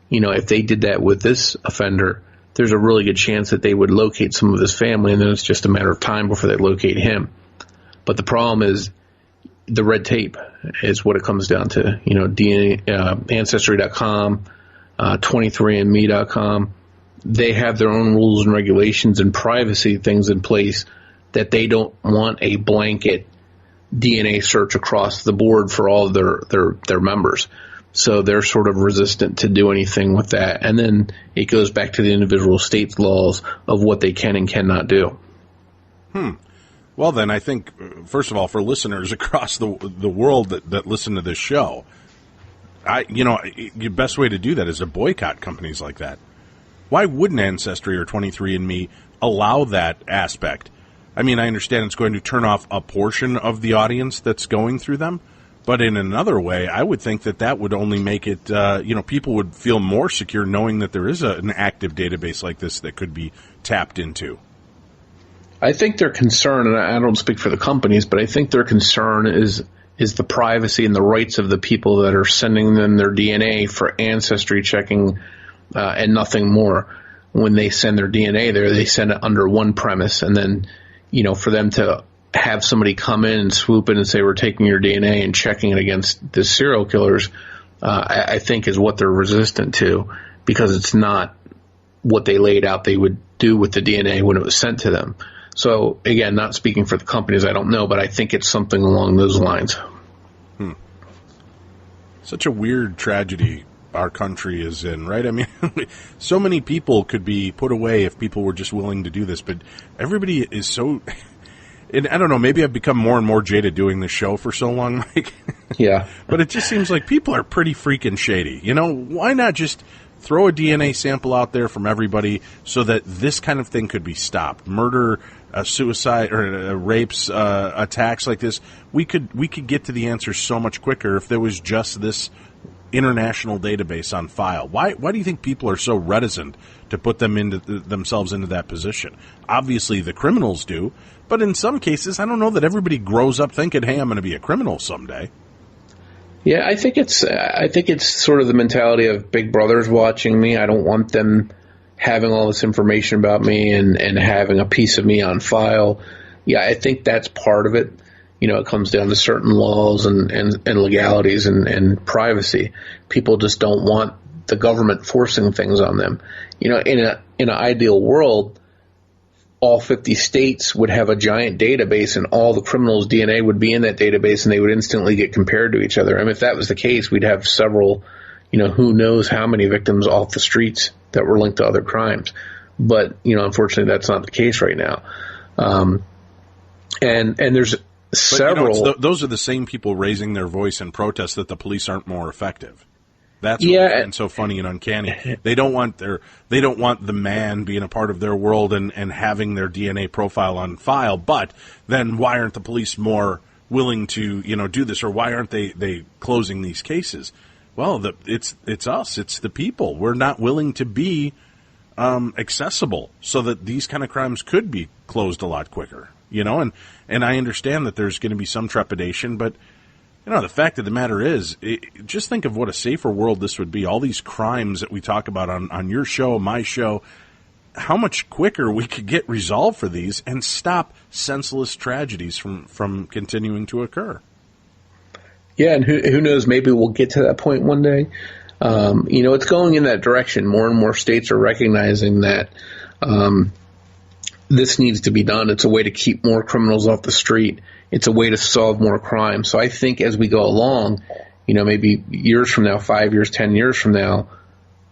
If they did that with this offender, there's a really good chance that they would locate some of his family, and then it's just a matter of time before they locate him. But the problem is the red tape is what it comes down to. DNA, Ancestry.com, 23andMe.com. They have their own rules and regulations and privacy things in place that they don't want a blanket DNA search across the board for all of their members. So they're sort of resistant to do anything with that. And then it goes back to the individual states' laws of what they can and cannot do. Well, then I think, first of all, for listeners across the world that listen to this show, the best way to do that is to boycott companies like that. Why wouldn't Ancestry or 23andMe allow that aspect? I mean, I understand it's going to turn off a portion of the audience that's going through them, but in another way, I would think that would only make it, people would feel more secure knowing that there is an active database like this that could be tapped into. I think their concern, and I don't speak for the companies, but I think their concern is the privacy and the rights of the people that are sending them their DNA for ancestry checking, and nothing more. When they send their DNA there, they send it under one premise, and then, for them to have somebody come in and swoop in and say, we're taking your DNA and checking it against the serial killers, I think is what they're resistant to, because it's not what they laid out they would do with the DNA when it was sent to them. So, again, not speaking for the companies, I don't know, but I think it's something along those lines. Such a weird tragedy our country is in, right? I mean, so many people could be put away if people were just willing to do this, but everybody is so... And I don't know, maybe I've become more and more jaded doing this show for so long, Mike. Yeah. But it just seems like people are pretty freaking shady. Why not just throw a DNA sample out there from everybody so that this kind of thing could be stopped? Murder, suicide, or rapes, attacks like this, we could get to the answer so much quicker if there was just this international database on file. Why do you think people are so reticent to put themselves into that position? Obviously, the criminals do, but in some cases, I don't know that everybody grows up thinking, "Hey, I'm going to be a criminal someday." Yeah, I think it's sort of the mentality of Big Brother's watching me. I don't want them having all this information about me and having a piece of me on file. Yeah, I think that's part of it. It comes down to certain laws and legalities and privacy. People just don't want the government forcing things on them. In an ideal world, all 50 states would have a giant database, and all the criminals' DNA would be in that database, and they would instantly get compared to each other. I mean, if that was the case, we'd have several, who knows how many victims off the streets that were linked to other crimes. But, unfortunately, that's not the case right now. And there's several. Those are the same people raising their voice in protest that the police aren't more effective. That's what I find so funny and uncanny. They don't want the man being a part of their world and having their DNA profile on file. But then why aren't the police more willing to do this, or why aren't they closing these cases? Well, it's us. It's the people. We're not willing to be accessible so that these kind of crimes could be closed a lot quicker. And I understand that there's going to be some trepidation, but the fact of the matter is, just think of what a safer world this would be. All these crimes that we talk about on your show, my show, how much quicker we could get resolved for these and stop senseless tragedies from continuing to occur. Yeah, and who knows, maybe we'll get to that point one day. It's going in that direction. More and more states are recognizing that this needs to be done. It's a way to keep more criminals off the street. It's a way to solve more crime. So I think as we go along, maybe years from now, 5 years, 10 years from now,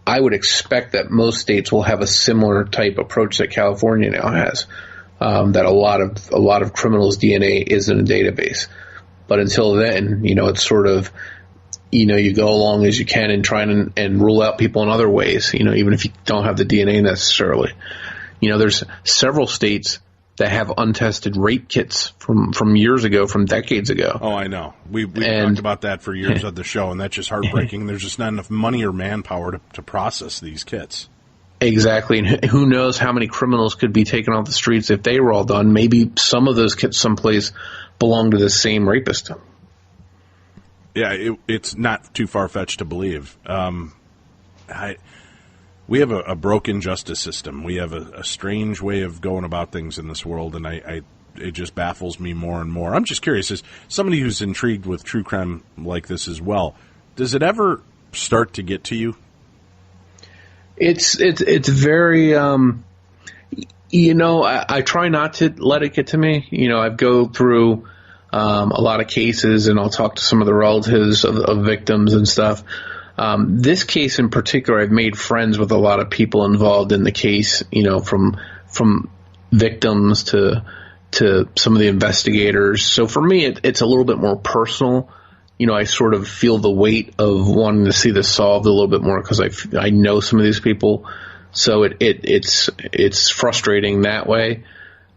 I would expect that most states will have a similar type approach that California now has. That a lot of criminals' DNA is in a database, but until then, it's sort of, you go along as you can and try and rule out people in other ways. Even if you don't have the DNA necessarily. There's several states that have untested rape kits from years ago, from decades ago. Oh, I know. We've talked about that for years on the show, and that's just heartbreaking. There's just not enough money or manpower to process these kits. Exactly, and who knows how many criminals could be taken off the streets if they were all done. Maybe some of those kits someplace belong to the same rapist. Yeah, it's not too far-fetched to believe. We have a broken justice system. We have a strange way of going about things in this world, and it just baffles me more and more. I'm just curious, as somebody who's intrigued with true crime like this as well, does it ever start to get to you? It's very, I try not to let it get to me. I go through a lot of cases, and I'll talk to some of the relatives of victims and stuff. This case in particular, I've made friends with a lot of people involved in the case, from victims to some of the investigators. So for me, it's a little bit more personal. I sort of feel the weight of wanting to see this solved a little bit more because I know some of these people. So it's frustrating that way.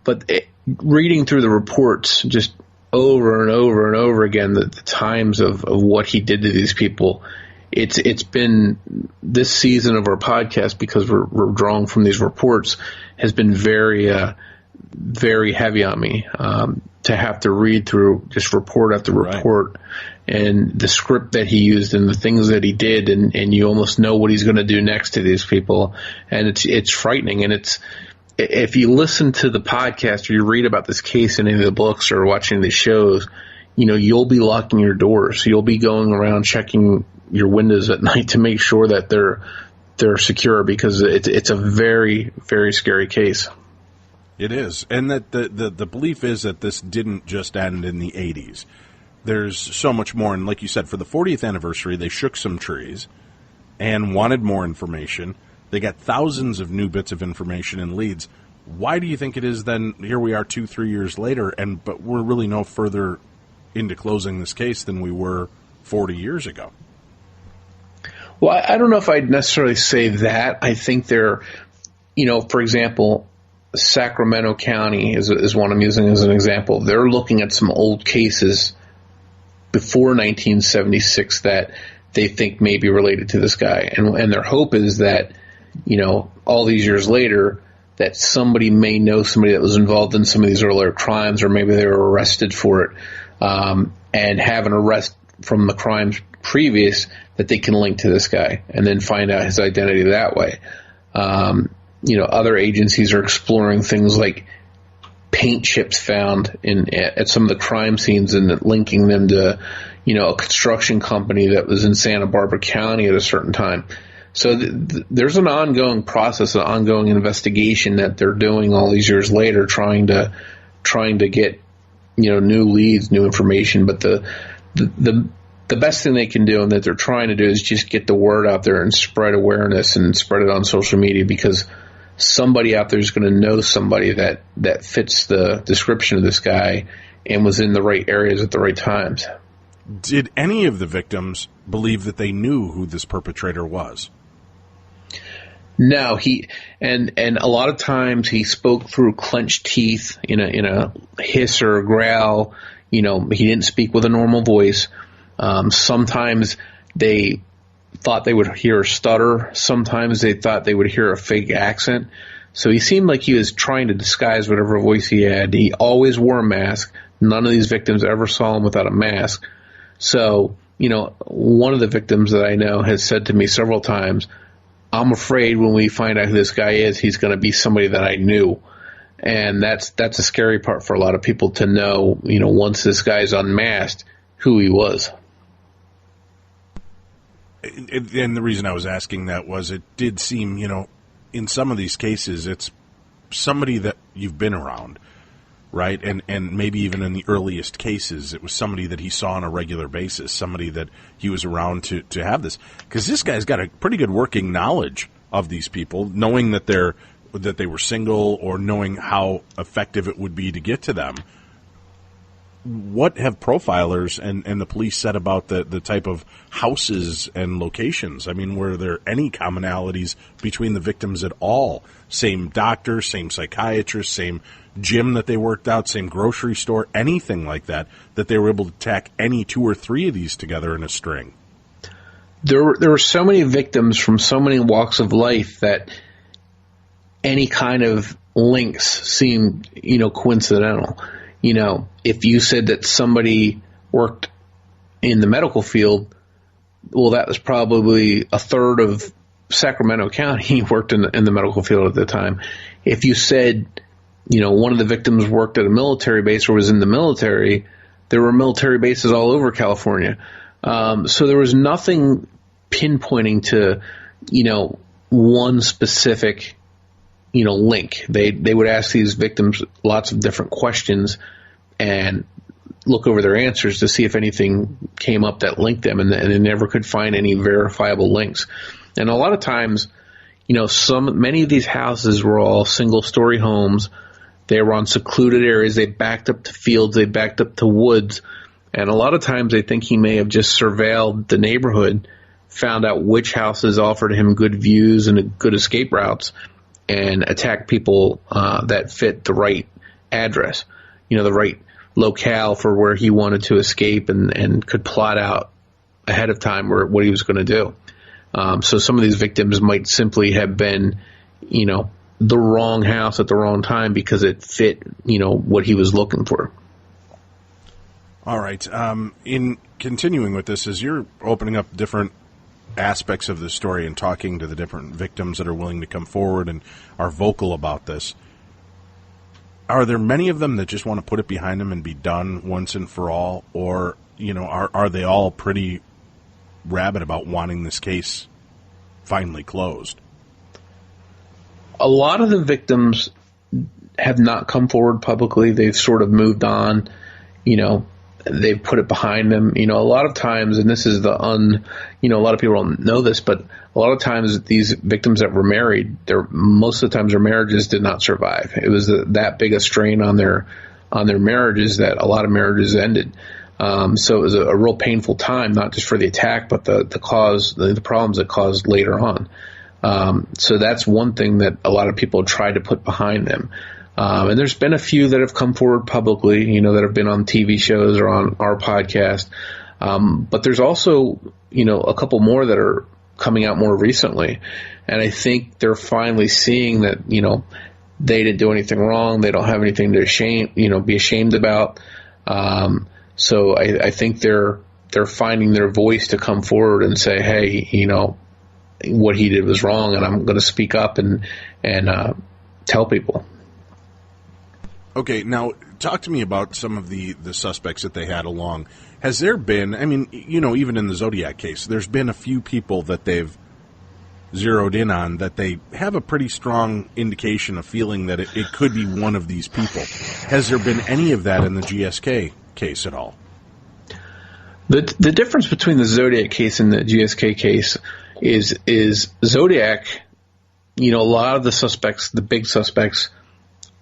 But reading through the reports just over and over and over again, the times of what he did to these people, it's been this season of our podcast, because we're drawing from these reports, has been very, very heavy on me, to have to read through just report after report. Right. And the script that he used and the things that he did, and you almost know what he's going to do next to these people. And it's frightening. And if you listen to the podcast or you read about this case in any of the books or watching these shows, you'll be locking your doors. You'll be going around checking your windows at night to make sure that they're secure, because it's a very, very scary case. It is. And that the belief is that this didn't just end in the 80s. There's so much more. And like you said, for the 40th anniversary, they shook some trees and wanted more information. They got thousands of new bits of information and leads. Why do you think it is then, here we are 2-3 years later, but we're really no further into closing this case than we were 40 years ago? Well, I don't know if I'd necessarily say that. I think they're, for example, Sacramento County is one I'm using as an example. They're looking at some old cases before 1976 that they think may be related to this guy. And their hope is that, all these years later, that somebody may know somebody that was involved in some of these earlier crimes, or maybe they were arrested for it, and have an arrest from the crimes previous that they can link to this guy and then find out his identity that way. Other agencies are exploring things like paint chips found at some of the crime scenes and linking them to, a construction company that was in Santa Barbara County at a certain time. So there's an ongoing process, an ongoing investigation that they're doing all these years later, trying to get, new leads, new information. But the best thing they can do and that they're trying to do is just get the word out there and spread awareness and spread it on social media, because somebody out there is going to know somebody that fits the description of this guy and was in the right areas at the right times. Did any of the victims believe that they knew who this perpetrator was? No, and a lot of times he spoke through clenched teeth in a hiss or a growl. He didn't speak with a normal voice. Sometimes they thought they would hear a stutter. Sometimes they thought they would hear a fake accent. So he seemed like he was trying to disguise whatever voice he had. He always wore a mask. None of these victims ever saw him without a mask. So, one of the victims that I know has said to me several times, I'm afraid when we find out who this guy is, he's going to be somebody that I knew. And that's a scary part for a lot of people to know, once this guy's unmasked, who he was. And the reason I was asking that was it did seem, in some of these cases, it's somebody that you've been around. right? And maybe even in the earliest cases, it was somebody that he saw on a regular basis, somebody that he was around to have this. Because this guy's got a pretty good working knowledge of these people, knowing that they were single, or knowing how effective it would be to get to them. What have profilers and the police said about the type of houses and locations? I mean, were there any commonalities between the victims at all? Same doctor, same psychiatrist, same gym that they worked out, same grocery store, anything like that they were able to tack any 2 or 3 of these together in a string? There were so many victims from so many walks of life that any kind of links seemed, coincidental. If you said that somebody worked in the medical field, well, that was probably a third of Sacramento County worked in the medical field at the time. If you said, one of the victims worked at a military base or was in the military, there were military bases all over California. So there was nothing pinpointing to, one specific link. They would ask these victims lots of different questions and look over their answers to see if anything came up that linked them, and they never could find any verifiable links. And a lot of times, many of these houses were all single-story homes. They were on secluded areas. They backed up to fields. They backed up to woods. And a lot of times they think he may have just surveilled the neighborhood, found out which houses offered him good views and good escape routes, and attack people that fit the right address, the right locale for where he wanted to escape, and could plot out ahead of time what he was going to do. So some of these victims might simply have been, the wrong house at the wrong time because it fit, what he was looking for. All right. In continuing with this, as you're opening up different aspects of the story and talking to the different victims that are willing to come forward and are vocal about this, are there many of them that just want to put it behind them and be done once and for all? Or, are they all pretty rabid about wanting this case finally closed? A lot of the victims have not come forward publicly. They've sort of moved on, they've put it behind them. A lot of times, and this is a lot of people don't know this, but a lot of times these victims that were married, most of the times their marriages did not survive. It was that big a strain on their marriages that a lot of marriages ended. So it was a real painful time, not just for the attack, but the problems it caused later on. So that's one thing that a lot of people tried to put behind them. And there's been a few that have come forward publicly, that have been on TV shows or on our podcast. But there's also, a couple more that are coming out more recently. And I think they're finally seeing that, they didn't do anything wrong. They don't have anything to be ashamed about. So I think they're finding their voice to come forward and say, hey, what he did was wrong, and I'm going to speak up and tell people. Okay, now talk to me about some of the suspects that they had along. Has there been, even in the Zodiac case, there's been a few people that they've zeroed in on that they have a pretty strong indication, a feeling that it could be one of these people. Has there been any of that in the GSK case at all? The difference between the Zodiac case and the GSK case is Zodiac, a lot of the suspects, the big suspects,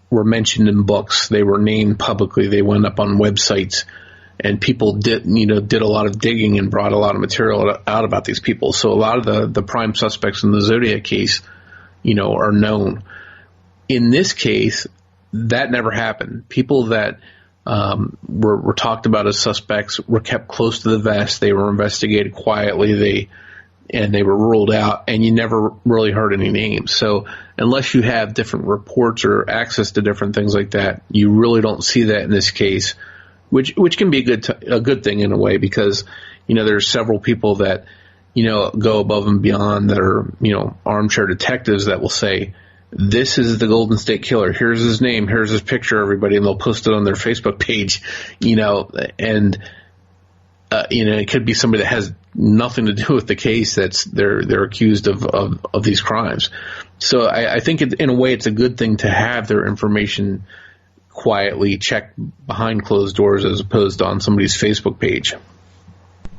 were mentioned in books. They were named publicly. They went up on websites, and people did a lot of digging and brought a lot of material out about these people. So a lot of the prime suspects in the Zodiac case, are known. In this case, that never happened. People that were talked about as suspects were kept close to the vest. They were investigated quietly. They were ruled out, and you never really heard any names. So unless you have different reports or access to different things like that, you really don't see that in this case, which can be a good thing in a way, because there's several people that go above and beyond that are armchair detectives that will say, this is the Golden State Killer. Here's his name. Here's his picture, everybody, and they'll post it on their Facebook page. And it could be somebody that has nothing to do with the case that's they're accused of these crimes. So I think in a way it's a good thing to have their information quietly check behind closed doors as opposed to on somebody's Facebook page.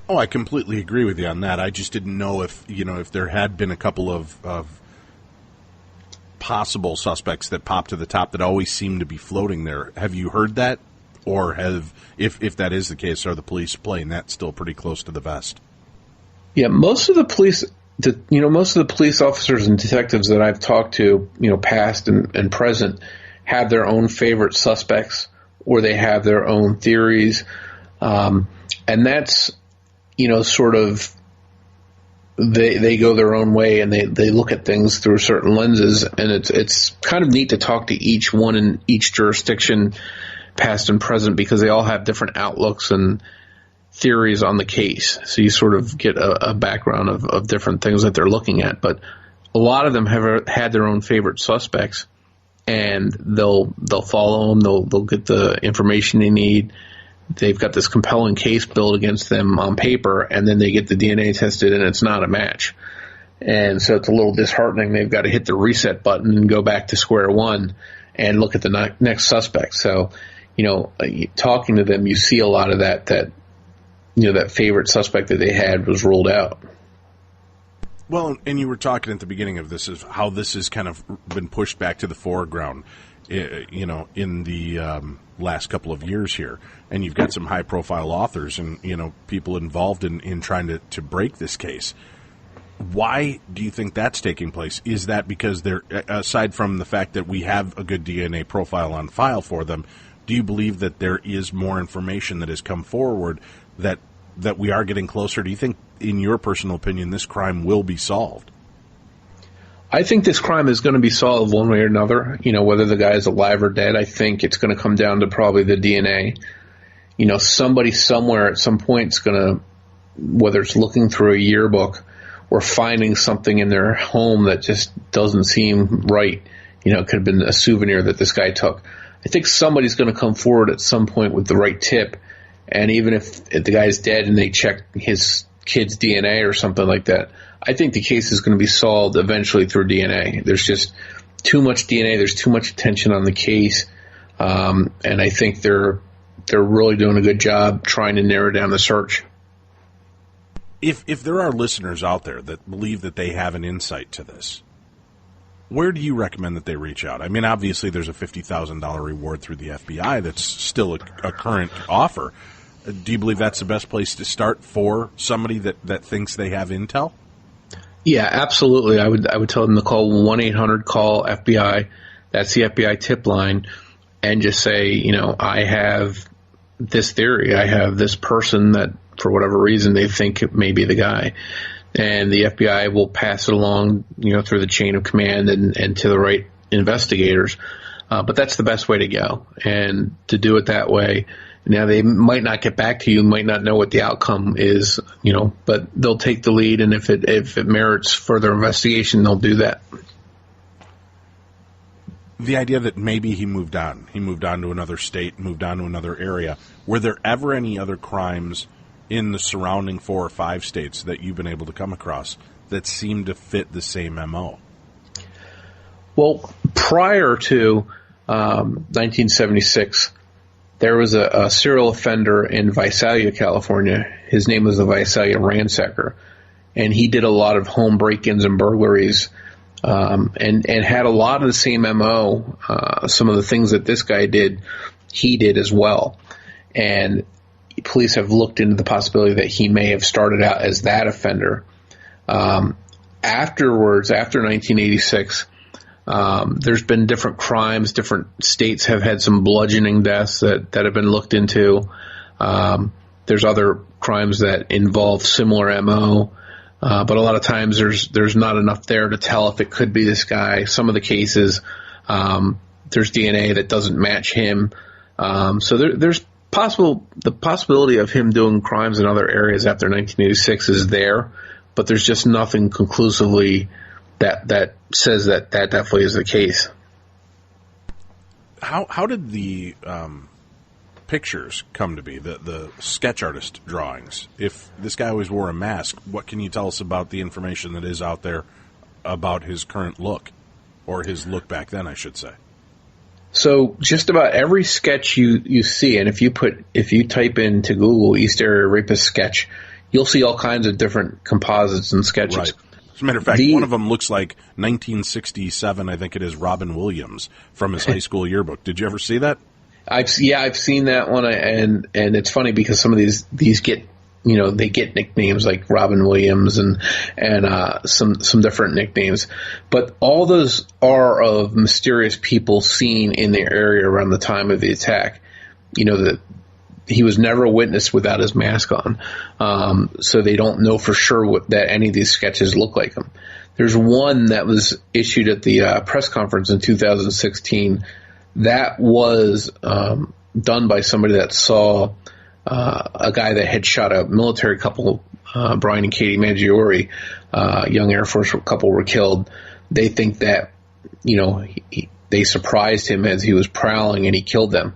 Oh, I completely agree with you on that. I just didn't know if there had been a couple of possible suspects that popped to the top that always seem to be floating there. Have you heard that? Or if that is the case, are the police playing that still pretty close to the vest? Yeah, most of the police officers and detectives that I've talked to, past and present, have their own favorite suspects or they have their own theories. And that's, sort of, they go their own way and they look at things through certain lenses. And it's kind of neat to talk to each one in each jurisdiction, past and present, because they all have different outlooks and theories on the case. So you sort of get a background of different things that they're looking at. But a lot of them have had their own favorite suspects, and they'll follow them. They'll get the information they need. They've got this compelling case built against them on paper, and then they get the DNA tested, and it's not a match. And so it's a little disheartening. They've got to hit the reset button and go back to square one and look at the next suspect. So, talking to them, you see a lot of that favorite suspect that they had was ruled out. Well, and you were talking at the beginning of this is how this has kind of been pushed back to the foreground, in the last couple of years here. And you've got some high-profile authors and, people involved in trying to break this case. Why do you think that's taking place? Is that because they're, aside from the fact that we have a good DNA profile on file for them, do you believe that there is more information that has come forward that we are getting closer? Do you think, in your personal opinion, this crime will be solved? I think this crime is going to be solved one way or another. Whether the guy is alive or dead, I think it's going to come down to probably the DNA. Somebody somewhere at some point is going to, whether it's looking through a yearbook or finding something in their home that just doesn't seem right. It could have been a souvenir that this guy took. I think somebody's going to come forward at some point with the right tip. And even if the guy's dead and they check his kid's DNA or something like that, I think the case is going to be solved eventually through DNA. There's just too much DNA. There's too much attention on the case. And I think they're really doing a good job trying to narrow down the search. If there are listeners out there that believe that they have an insight to this, where do you recommend that they reach out? I mean, obviously there's a $50,000 reward through the FBI that's still a current offer. Do you believe that's the best place to start for somebody that thinks they have intel? Yeah, absolutely. I would tell them to call 1-800-CALL-FBI. That's the FBI tip line, and just say, I have this theory. I have this person that, for whatever reason, they think it may be the guy. And the FBI will pass it along, through the chain of command and to the right investigators. But that's the best way to go. And to do it that way, now they might not get back to you, might not know what the outcome is, but they'll take the lead. And if it merits further investigation, they'll do that. The idea that maybe he moved on to another state, moved on to another area. Were there ever any other crimes in the surrounding 4 or 5 states that you've been able to come across that seem to fit the same MO? Well, prior to 1976, there was a serial offender in Visalia, California. His name was the Visalia Ransacker, and he did a lot of home break-ins and burglaries, and had a lot of the same MO. Some of the things that this guy did, he did as well. And police have looked into the possibility that he may have started out as that offender. Afterwards, after 1986, there's been different crimes. Different states have had some bludgeoning deaths that have been looked into. There's other crimes that involve similar MO. But a lot of times there's not enough there to tell if it could be this guy. Some of the cases, there's DNA that doesn't match him. So there's the possibility of him doing crimes in other areas after 1986 is there, but there's just nothing conclusively that says that definitely is the case. How did the pictures come to be, the sketch artist drawings? If this guy always wore a mask, what can you tell us about the information that is out there about his current look, or his look back then, I should say? So just about every sketch you see, and if you type into Google East Area Rapist sketch, you'll see all kinds of different composites and sketches. Right. As a matter of fact, one of them looks like 1967, I think it is, Robin Williams from his high school yearbook. Did you ever see that? I've seen that one, and it's funny because some of these get, they get nicknames like Robin Williams and some different nicknames, but all those are of mysterious people seen in the area around the time of the attack. That he was never witnessed without his mask on, so they don't know for sure that any of these sketches look like him. There's one that was issued at the press conference in 2016 that was done by somebody that saw a guy that had shot a military couple, Brian and Katie Maggiore, young Air Force couple, were killed. They think that, they surprised him as he was prowling and he killed them.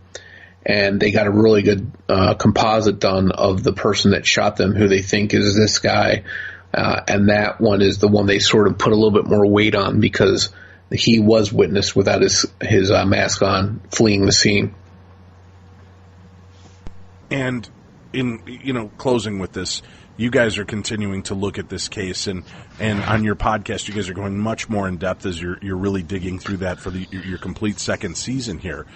And they got a really good composite done of the person that shot them, who they think is this guy. And that one is the one they sort of put a little bit more weight on because he was witnessed without his mask on, fleeing the scene. And in closing with this, you guys are continuing to look at this case, and on your podcast, you guys are going much more in depth as you're really digging through that for your complete second season here.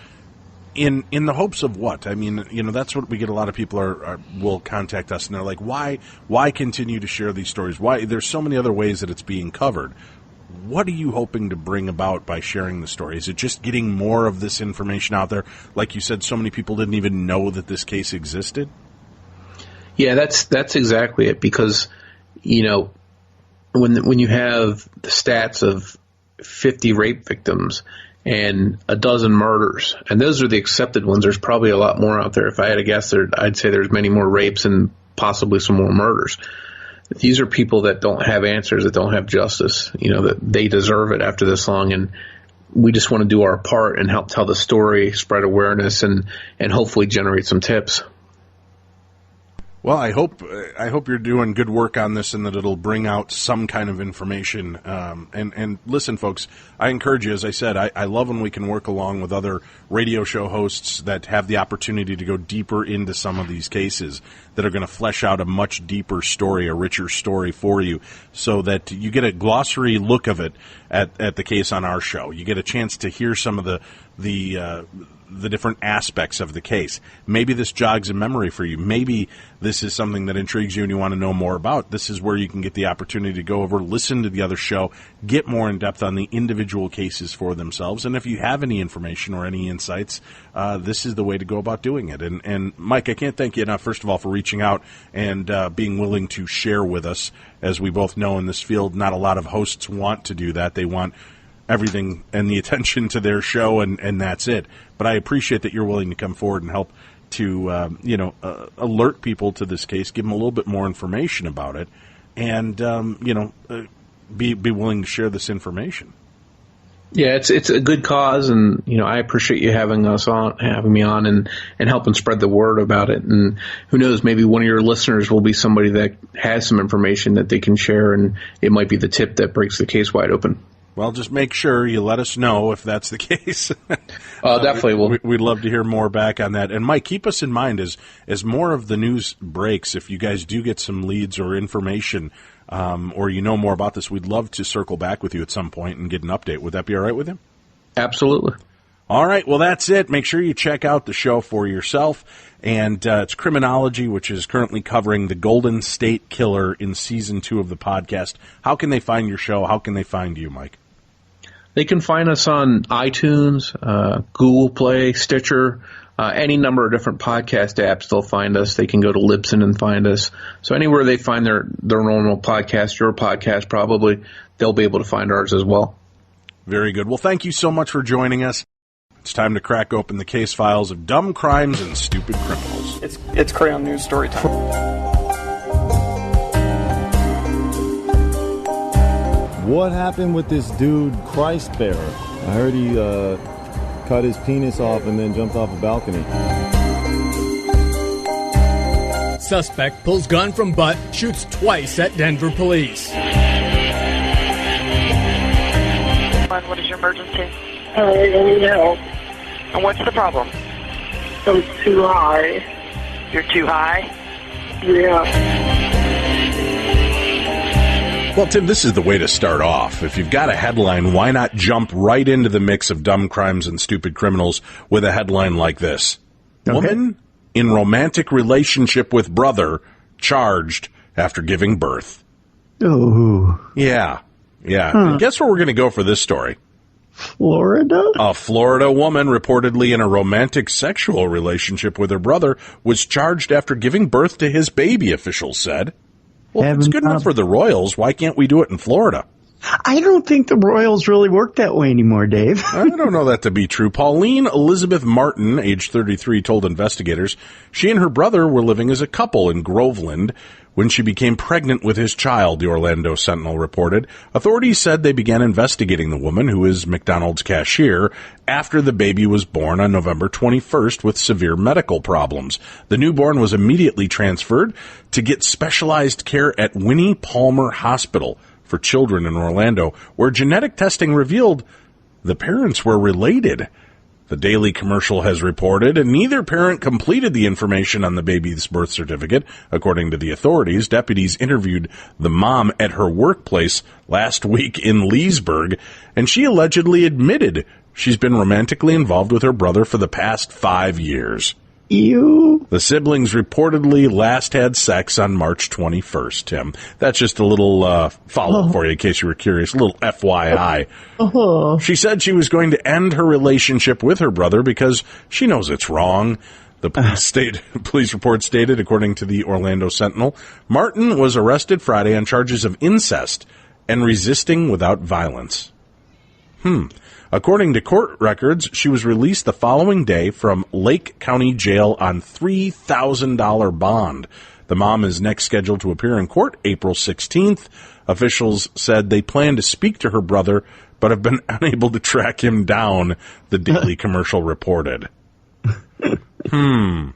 In the hopes of what? I mean, that's what we get. A lot of people will contact us, and they're like, why continue to share these stories? Why? There's so many other ways that it's being covered. What are you hoping to bring about by sharing the story? Is it just getting more of this information out there? Like you said, so many people didn't even know that this case existed. Yeah, that's exactly it. Because when you have the stats of 50 rape victims and a dozen murders, and those are the accepted ones. There's probably a lot more out there. If I had to guess, I'd say there's many more rapes and possibly some more murders. These are people that don't have answers, that don't have justice, that they deserve it after this long. And we just want to do our part and help tell the story, spread awareness, and hopefully generate some tips. Well, I hope you're doing good work on this and that it'll bring out some kind of information. And listen, folks, I encourage you, as I said, I love when we can work along with other radio show hosts that have the opportunity to go deeper into some of these cases that are going to flesh out a much deeper story, a richer story for you, so that you get a glossary look of it at the case on our show. You get a chance to hear some of the different aspects of the case. Maybe this jogs a memory for you. Maybe this is something that intrigues you and you want to know more about. This is where you can get the opportunity to go over, listen to the other show, get more in depth on the individual cases for themselves. And if you have any information or any insights, this is the way to go about doing it. And Mike, I can't thank you enough, first of all, for reaching out and being willing to share with us. As we both know in this field, not a lot of hosts want to do that. They want everything and the attention to their show, and that's it. But I appreciate that you're willing to come forward and help to, alert people to this case, give them a little bit more information about it, and, be willing to share this information. Yeah, it's a good cause, and I appreciate you having me on, and helping spread the word about it. And who knows, maybe one of your listeners will be somebody that has some information that they can share, and it might be the tip that breaks the case wide open. Well, just make sure you let us know if that's the case. Definitely. We'd love to hear more back on that. And Mike, keep us in mind as more of the news breaks. If you guys do get some leads or information, or more about this, we'd love to circle back with you at some point and get an update. Would that be all right with you? Absolutely. All right. Well, that's it. Make sure you check out the show for yourself. And it's Criminology, which is currently covering the Golden State Killer in Season 2 of the podcast. How can they find your show? How can they find you, Mike? They can find us on iTunes, Google Play, Stitcher, any number of different podcast apps. They'll find us. They can go to Libsyn and find us. So anywhere they find their normal podcast, your podcast probably, they'll be able to find ours as well. Very good. Well, thank you so much for joining us. It's time to crack open the case files of dumb crimes and stupid criminals. It's Crayon News story time. What happened with this dude, Christ Bearer? I heard he cut his penis off and then jumped off a balcony. Suspect pulls gun from butt, shoots twice at Denver police. What is your emergency? I need help. And what's the problem? I'm too high. You're too high? Yeah. Well, Tim, this is the way to start off. If you've got a headline, why not jump right into the mix of dumb crimes and stupid criminals with a headline like this? Okay. Woman in romantic relationship with brother charged after giving birth. Oh. Yeah. Huh. And guess where we're going to go for this story? Florida? A Florida woman reportedly in a romantic sexual relationship with her brother was charged after giving birth to his baby, officials said. Well, it's good enough for the Royals. Why can't we do it in Florida? I don't think the Royals really work that way anymore, Dave. I don't know that to be true. Pauline Elizabeth Martin, age 33, told investigators she and her brother were living as a couple in Groveland when she became pregnant with his child, the Orlando Sentinel reported. Authorities said they began investigating the woman, who is McDonald's cashier, after the baby was born on November 21st with severe medical problems. The newborn was immediately transferred to get specialized care at Winnie Palmer Hospital for Children in Orlando, where genetic testing revealed the parents were related. The Daily Commercial has reported, and neither parent completed the information on the baby's birth certificate. According to the authorities, deputies interviewed the mom at her workplace last week in Leesburg, and she allegedly admitted she's been romantically involved with her brother for the past 5 years. Ew. The siblings reportedly last had sex on March 21st, Tim. That's just a little follow-up for you in case you were curious, a little FYI. She said she was going to end her relationship with her brother because she knows it's wrong. The police report stated, according to the Orlando Sentinel, Martin was arrested Friday on charges of incest and resisting without violence. According to court records, she was released the following day from Lake County Jail on $3,000 bond. The mom is next scheduled to appear in court April 16th. Officials said they plan to speak to her brother, but have been unable to track him down, the Daily Commercial reported. Yeah,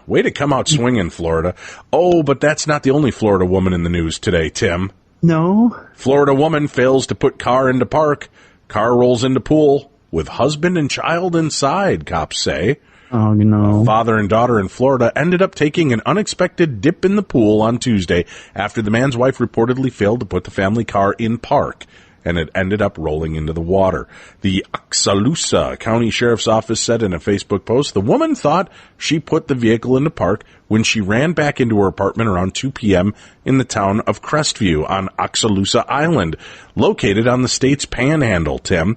way to come out swinging, Florida. Oh, but that's not the only Florida woman in the news today, Tim. No. Florida woman fails to put car into park. Car rolls into pool with husband and child inside, cops say. Oh, no. A father and daughter in Florida ended up taking an unexpected dip in the pool on Tuesday after the man's wife reportedly failed to put the family car in park, and it ended up rolling into the water. The Oxaloosa County Sheriff's Office said in a Facebook post, the woman thought she put the vehicle into park when she ran back into her apartment around 2 p.m. in the town of Crestview on Oxaloosa Island, located on the state's panhandle, Tim.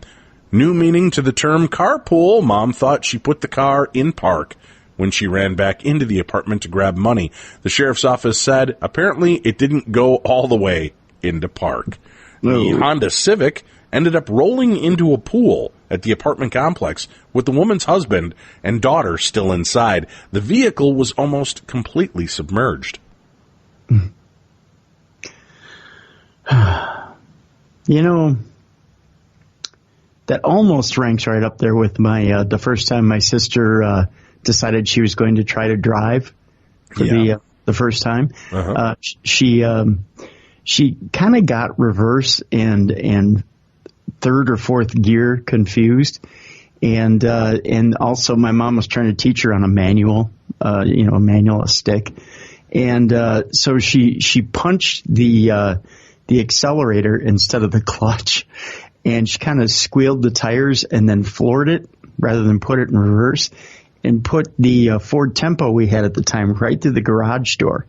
New meaning to the term carpool. Mom thought she put the car in park when she ran back into the apartment to grab money. The sheriff's office said apparently it didn't go all the way into park. The Honda Civic ended up rolling into a pool at the apartment complex with the woman's husband and daughter still inside. The vehicle was almost completely submerged. You know, that almost ranks right up there with my the first time my sister decided she was going to try to drive for the first time. She kind of got reverse and third or fourth gear confused, and also my mom was trying to teach her on a manual, a stick, and so she punched the accelerator instead of the clutch, and she kind of squealed the tires and then floored it rather than put it in reverse, and put the Ford Tempo we had at the time right through the garage door.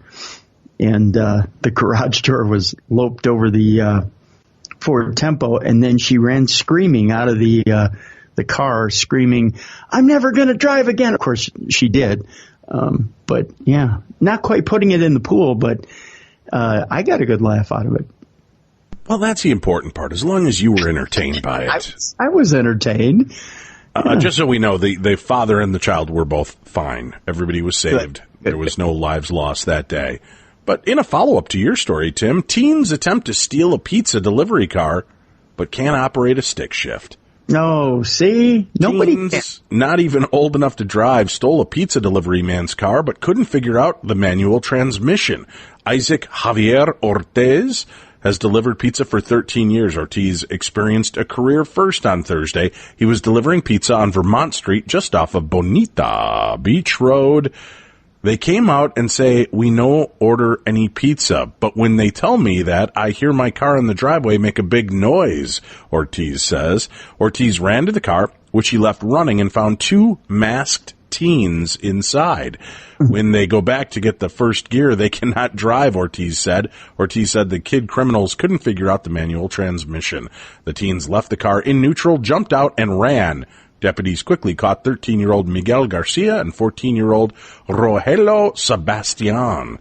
And the garage door was loped over the Ford Tempo, and then she ran screaming out of the car, screaming, "I'm never going to drive again." Of course, she did, but yeah, not quite putting it in the pool, but I got a good laugh out of it. Well, that's the important part, as long as you were entertained by it. I was entertained. Just so we know, the father and the child were both fine. Everybody was saved. There was no lives lost that day. But in a follow-up to your story, Tim, teens attempt to steal a pizza delivery car, but can't operate a stick shift. No, see? Nobody Teens, not even old enough to drive, stole a pizza delivery man's car, but couldn't figure out the manual transmission. Isaac Javier Ortez has delivered pizza for 13 years. Ortiz experienced a career first on Thursday. He was delivering pizza on Vermont Street just off of Bonita Beach Road. They came out and say, we no order any pizza, but when they tell me that, I hear my car in the driveway make a big noise, Ortiz says. Ortiz ran to the car, which he left running, and found two masked teens inside. When they go back to get the first gear, they cannot drive, Ortiz said. Ortiz said the kid criminals couldn't figure out the manual transmission. The teens left the car in neutral, jumped out, and ran. Deputies quickly caught 13-year-old Miguel Garcia and 14-year-old Rogelio Sebastian.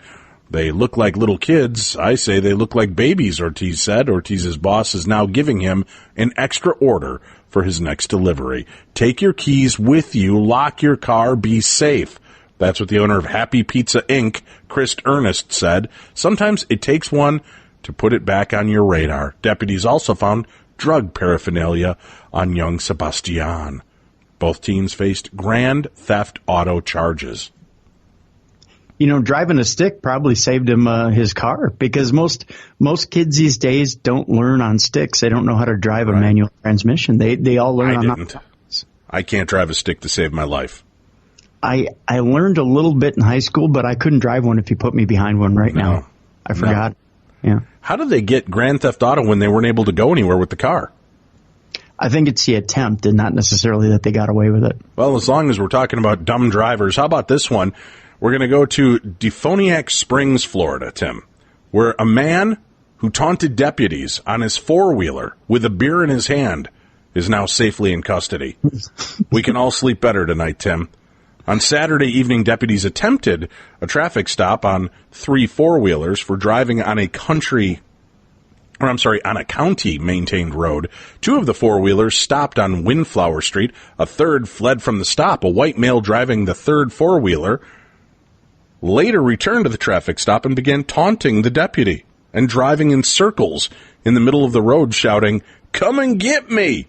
They look like little kids. I say they look like babies, Ortiz said. Ortiz's boss is now giving him an extra order for his next delivery. Take your keys with you, lock your car, be safe. That's what the owner of Happy Pizza Inc., Chris Ernest, said. Sometimes it takes one to put it back on your radar. Deputies also found drug paraphernalia on young Sebastian. Both teens faced grand theft auto charges. You know, driving a stick probably saved him his car, because most kids these days don't learn on sticks. They don't know how to drive a manual transmission. They all learn on automatic. I can't drive a stick to save my life. I learned a little bit in high school, but I couldn't drive one if you put me behind one right now. I forgot. No. Yeah. How did they get grand theft auto when they weren't able to go anywhere with the car? I think it's the attempt and not necessarily that they got away with it. Well, as long as we're talking about dumb drivers, how about this one? We're going to go to Defoniac Springs, Florida, Tim, where a man who taunted deputies on his four-wheeler with a beer in his hand is now safely in custody. We can all sleep better tonight, Tim. On Saturday evening, deputies attempted a traffic stop on three four-wheelers for driving on a county-maintained road. Two of the four-wheelers stopped on Windflower Street. A third fled from the stop. A white male driving the third four-wheeler later returned to the traffic stop and began taunting the deputy and driving in circles in the middle of the road, shouting, "Come and get me!"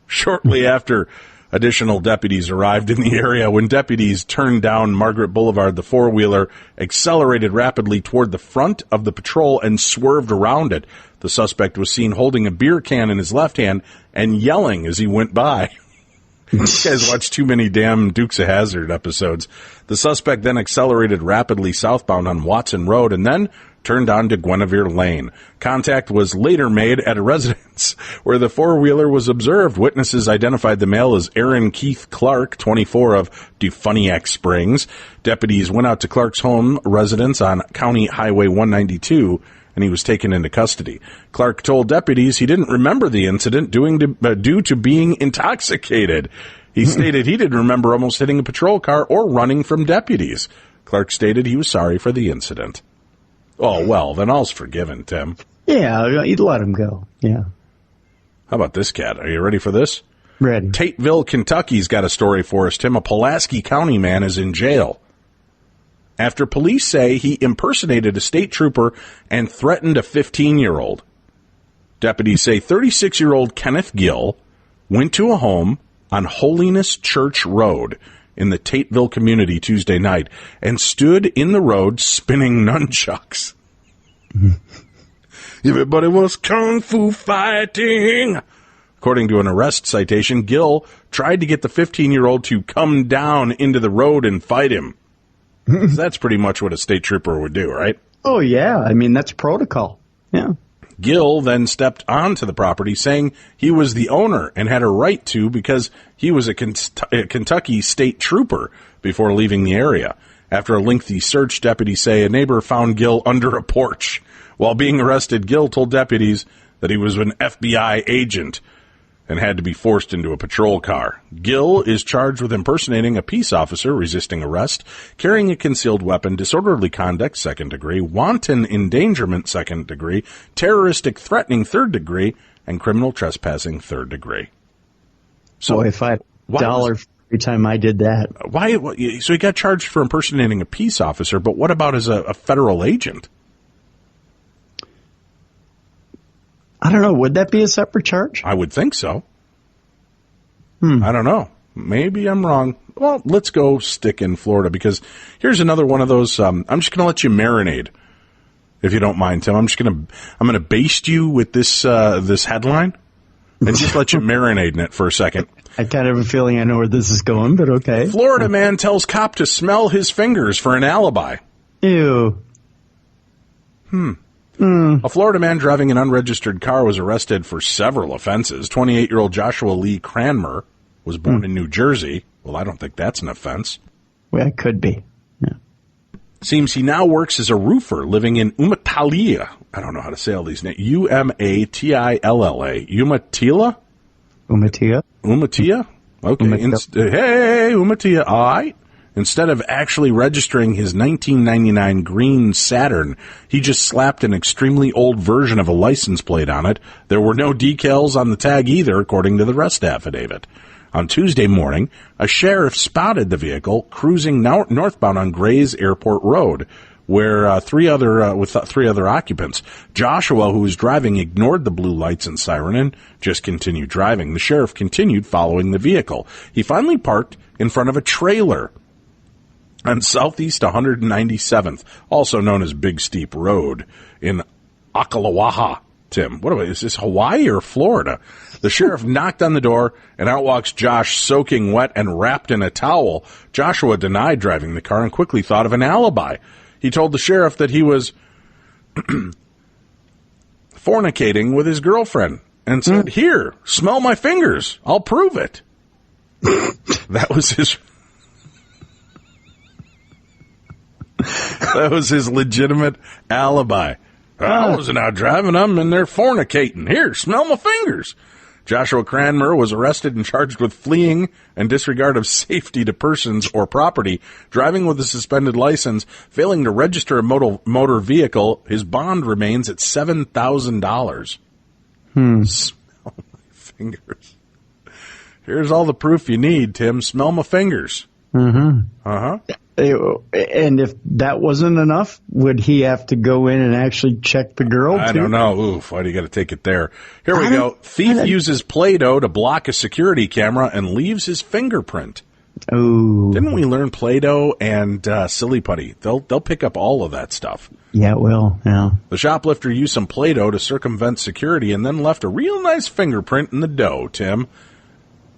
Shortly after, additional deputies arrived in the area. When deputies turned down Margaret Boulevard, the four-wheeler accelerated rapidly toward the front of the patrol and swerved around it. The suspect was seen holding a beer can in his left hand and yelling as he went by. You guys watch too many damn Dukes of Hazzard episodes. The suspect then accelerated rapidly southbound on Watson Road and then turned onto Guinevere Lane. Contact was later made at a residence where the four-wheeler was observed. Witnesses identified the male as Aaron Keith Clark, 24, of Defoniac Springs. Deputies went out to Clark's home residence on County Highway 192, and he was taken into custody. Clark told deputies he didn't remember the incident due to being intoxicated. He stated he didn't remember almost hitting a patrol car or running from deputies. Clark stated he was sorry for the incident. Oh, well, then all's forgiven, Tim. Yeah, you'd let him go. Yeah. How about this cat? Are you ready for this? Ready. Tateville, Kentucky's got a story for us, Tim. A Pulaski County man is in jail after police say he impersonated a state trooper and threatened a 15-year-old. Deputies say 36-year-old Kenneth Gill went to a home on Holiness Church Road in the Tateville community Tuesday night and stood in the road spinning nunchucks. Everybody was kung fu fighting. According to an arrest citation, Gill tried to get the 15-year-old to come down into the road and fight him. That's pretty much what a state trooper would do, right? Oh, yeah. I mean, that's protocol. Yeah. Gill then stepped onto the property, saying he was the owner and had a right to because he was a Kentucky state trooper before leaving the area. After a lengthy search, deputies say a neighbor found Gill under a porch. While being arrested, Gill told deputies that he was an FBI agent and had to be forced into a patrol car. Gill is charged with impersonating a peace officer, resisting arrest, carrying a concealed weapon, disorderly conduct, 2nd degree, wanton endangerment, 2nd degree, terroristic threatening, 3rd degree, and criminal trespassing, 3rd degree. So if I had $1 every time I did that. Why? So he got charged for impersonating a peace officer, but what about as a federal agent? I don't know. Would that be a separate charge? I would think so. I don't know. Maybe I'm wrong. Well, let's go stick in Florida because here's another one of those. I'm just going to let you marinate if you don't mind, Tim. I'm gonna baste you with this headline and just let you marinate in it for a second. I kind of have a feeling I know where this is going, but okay. Florida man tells cop to smell his fingers for an alibi. Ew. A Florida man driving an unregistered car was arrested for several offenses. 28-year-old Joshua Lee Cranmer was born in New Jersey. Well, I don't think that's an offense. Well, it could be. Yeah. Seems he now works as a roofer living in Umatilla. I don't know how to say all these names. Umatilla. Umatilla? Umatilla? Umatilla? Okay. Hey, Umatilla. All right. Instead of actually registering his 1999 green Saturn, he just slapped an extremely old version of a license plate on it. There were no decals on the tag either, according to the arrest affidavit. On Tuesday morning, a sheriff spotted the vehicle cruising northbound on Grays Airport Road, where three other occupants. Joshua, who was driving, ignored the blue lights and siren and just continued driving. The sheriff continued following the vehicle. He finally parked in front of a trailer on Southeast 197th, also known as Big Steep Road, in Ocklawaha. Tim, is this Hawaii or Florida? The sheriff knocked on the door, and out walks Josh, soaking wet and wrapped in a towel. Joshua denied driving the car and quickly thought of an alibi. He told the sheriff that he was fornicating with his girlfriend and said, "Here, smell my fingers. I'll prove it." That was his legitimate alibi. I wasn't out driving. I'm in there fornicating. Here, smell my fingers. Joshua Cranmer was arrested and charged with fleeing and disregard of safety to persons or property, driving with a suspended license, failing to register a motor vehicle. His bond remains at $7,000. Smell my fingers. Here's all the proof you need, Tim. Smell my fingers. Mm-hmm. Uh-huh. And if that wasn't enough, would he have to go in and actually check the girl, I too? don't know. Oof, why do you got to take it there? Here we go. Thief uses Play-Doh to block a security camera and leaves his fingerprint. Oh. Didn't we learn Play-Doh and Silly Putty? They'll pick up all of that stuff. Yeah, it will, yeah. The shoplifter used some Play-Doh to circumvent security and then left a real nice fingerprint in the dough, Tim.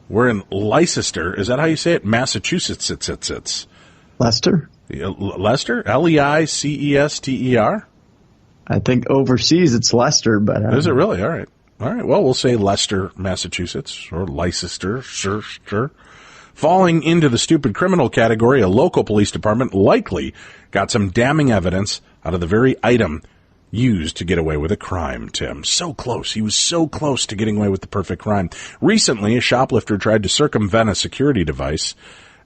We're in Leicester. Is that how you say it? Massachusetts. It's. Lester? Leicester? Leicester? I think overseas it's Lester, but... Is it really? All right. Well, we'll say Leicester, Massachusetts, or Leicester. Sure. Falling into the stupid criminal category, a local police department likely got some damning evidence out of the very item used to get away with a crime, Tim. So close. He was so close to getting away with the perfect crime. Recently, a shoplifter tried to circumvent a security device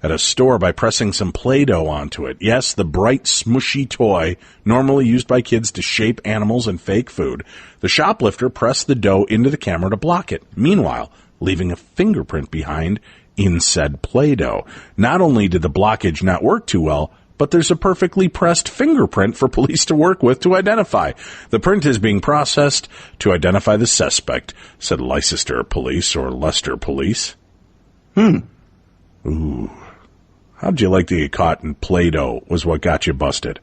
at a store by pressing some Play-Doh onto it. Yes, the bright, smushy toy normally used by kids to shape animals and fake food. The shoplifter pressed the dough into the camera to block it, meanwhile leaving a fingerprint behind in said Play-Doh. Not only did the blockage not work too well, but there's a perfectly pressed fingerprint for police to work with to identify. The print is being processed to identify the suspect, said Leicester Police or Leicester Police. Ooh. How'd you like to get caught in Play-Doh was what got you busted.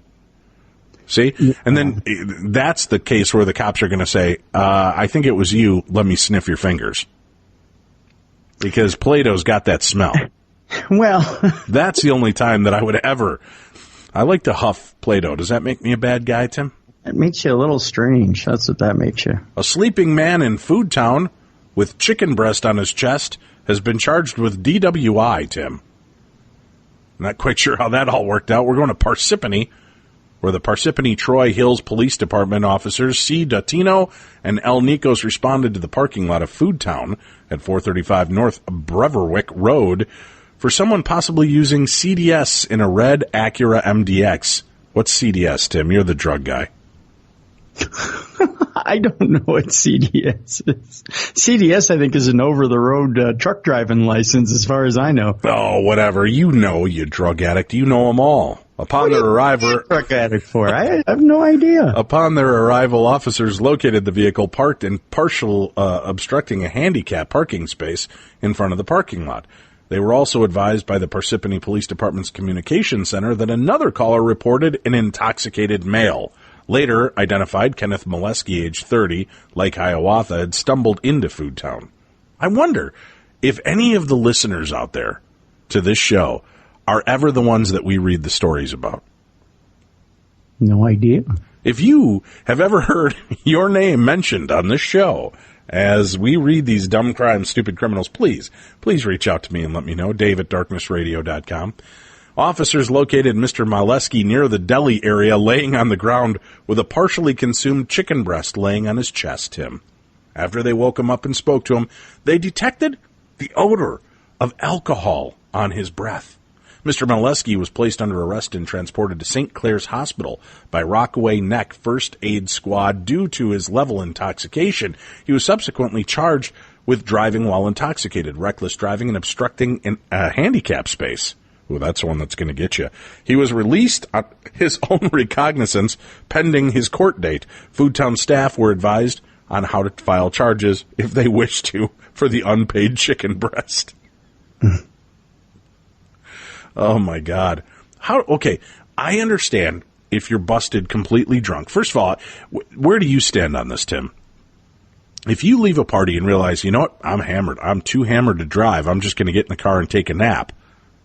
See? Yeah. And then that's the case where the cops are going to say, I think it was you. Let me sniff your fingers. Because Play-Doh's got that smell. Well. That's the only time that I would ever. I like to huff Play-Doh. Does that make me a bad guy, Tim? It makes you a little strange. That's what that makes you. A sleeping man in Food Town with chicken breast on his chest has been charged with DWI, Tim. Not quite sure how that all worked out. We're going to Parsippany, where the Parsippany Troy Hills Police Department officers C. Datino and L. Nikos responded to the parking lot of Food Town at 435 North Breverwick Road for someone possibly using CDS in a red Acura MDX. What's CDS, Tim? You're the drug guy. I don't know what CDS is. CDS, I think, is an over-the-road truck driving license, as far as I know. Oh, whatever. You know, you drug addict. You know them all. Upon their arrival, drug addict for? I have no idea. Upon their arrival, officers located the vehicle parked in partial obstructing a handicap parking space in front of the parking lot. They were also advised by the Parsippany Police Department's communication center that another caller reported an intoxicated male Later identified Kenneth Molesky, age 30, Lake Hiawatha, had stumbled into Food Town. I wonder if any of the listeners out there to this show are ever the ones that we read the stories about. No idea. If you have ever heard your name mentioned on this show as we read these dumb crimes, stupid criminals, please reach out to me and let me know. Dave@darknessradio.com. Officers located Mr. Molesky near the deli area, laying on the ground with a partially consumed chicken breast laying on his chest, Tim. After they woke him up and spoke to him, they detected the odor of alcohol on his breath. Mr. Molesky was placed under arrest and transported to St. Clair's Hospital by Rockaway Neck First Aid Squad due to his level of intoxication. He was subsequently charged with driving while intoxicated, reckless driving, and obstructing a handicap space. Ooh, that's the one that's going to get you. He was released on his own recognizance pending his court date. Food Town staff were advised on how to file charges if they wish to for the unpaid chicken breast. Oh, my God. Okay, I understand if you're busted completely drunk. First of all, where do you stand on this, Tim? If you leave a party and realize, you know what, I'm hammered. I'm too hammered to drive. I'm just going to get in the car and take a nap.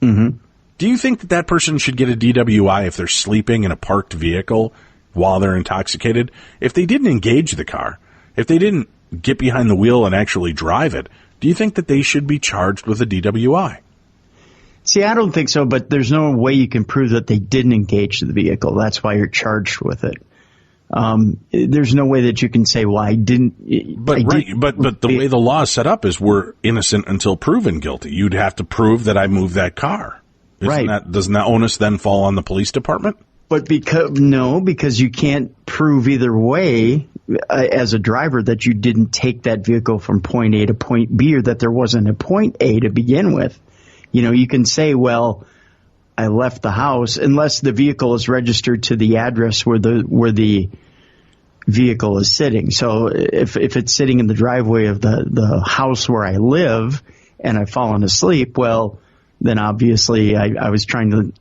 Mm-hmm. Do you think that person should get a DWI if they're sleeping in a parked vehicle while they're intoxicated? If they didn't engage the car, if they didn't get behind the wheel and actually drive it, do you think that they should be charged with a DWI? See, I don't think so, but there's no way you can prove that they didn't engage the vehicle. That's why you're charged with it. There's no way that you can say, well, I didn't. But the way the law is set up is we're innocent until proven guilty. You'd have to prove that I moved that car. Doesn't that onus then fall on the police department? But because you can't prove either way as a driver that you didn't take that vehicle from point A to point B, or that there wasn't a point A to begin with. You know, you can say, well, I left the house, unless the vehicle is registered to the address where the vehicle is sitting. So if it's sitting in the driveway of the house where I live and I've fallen asleep, well, then obviously I was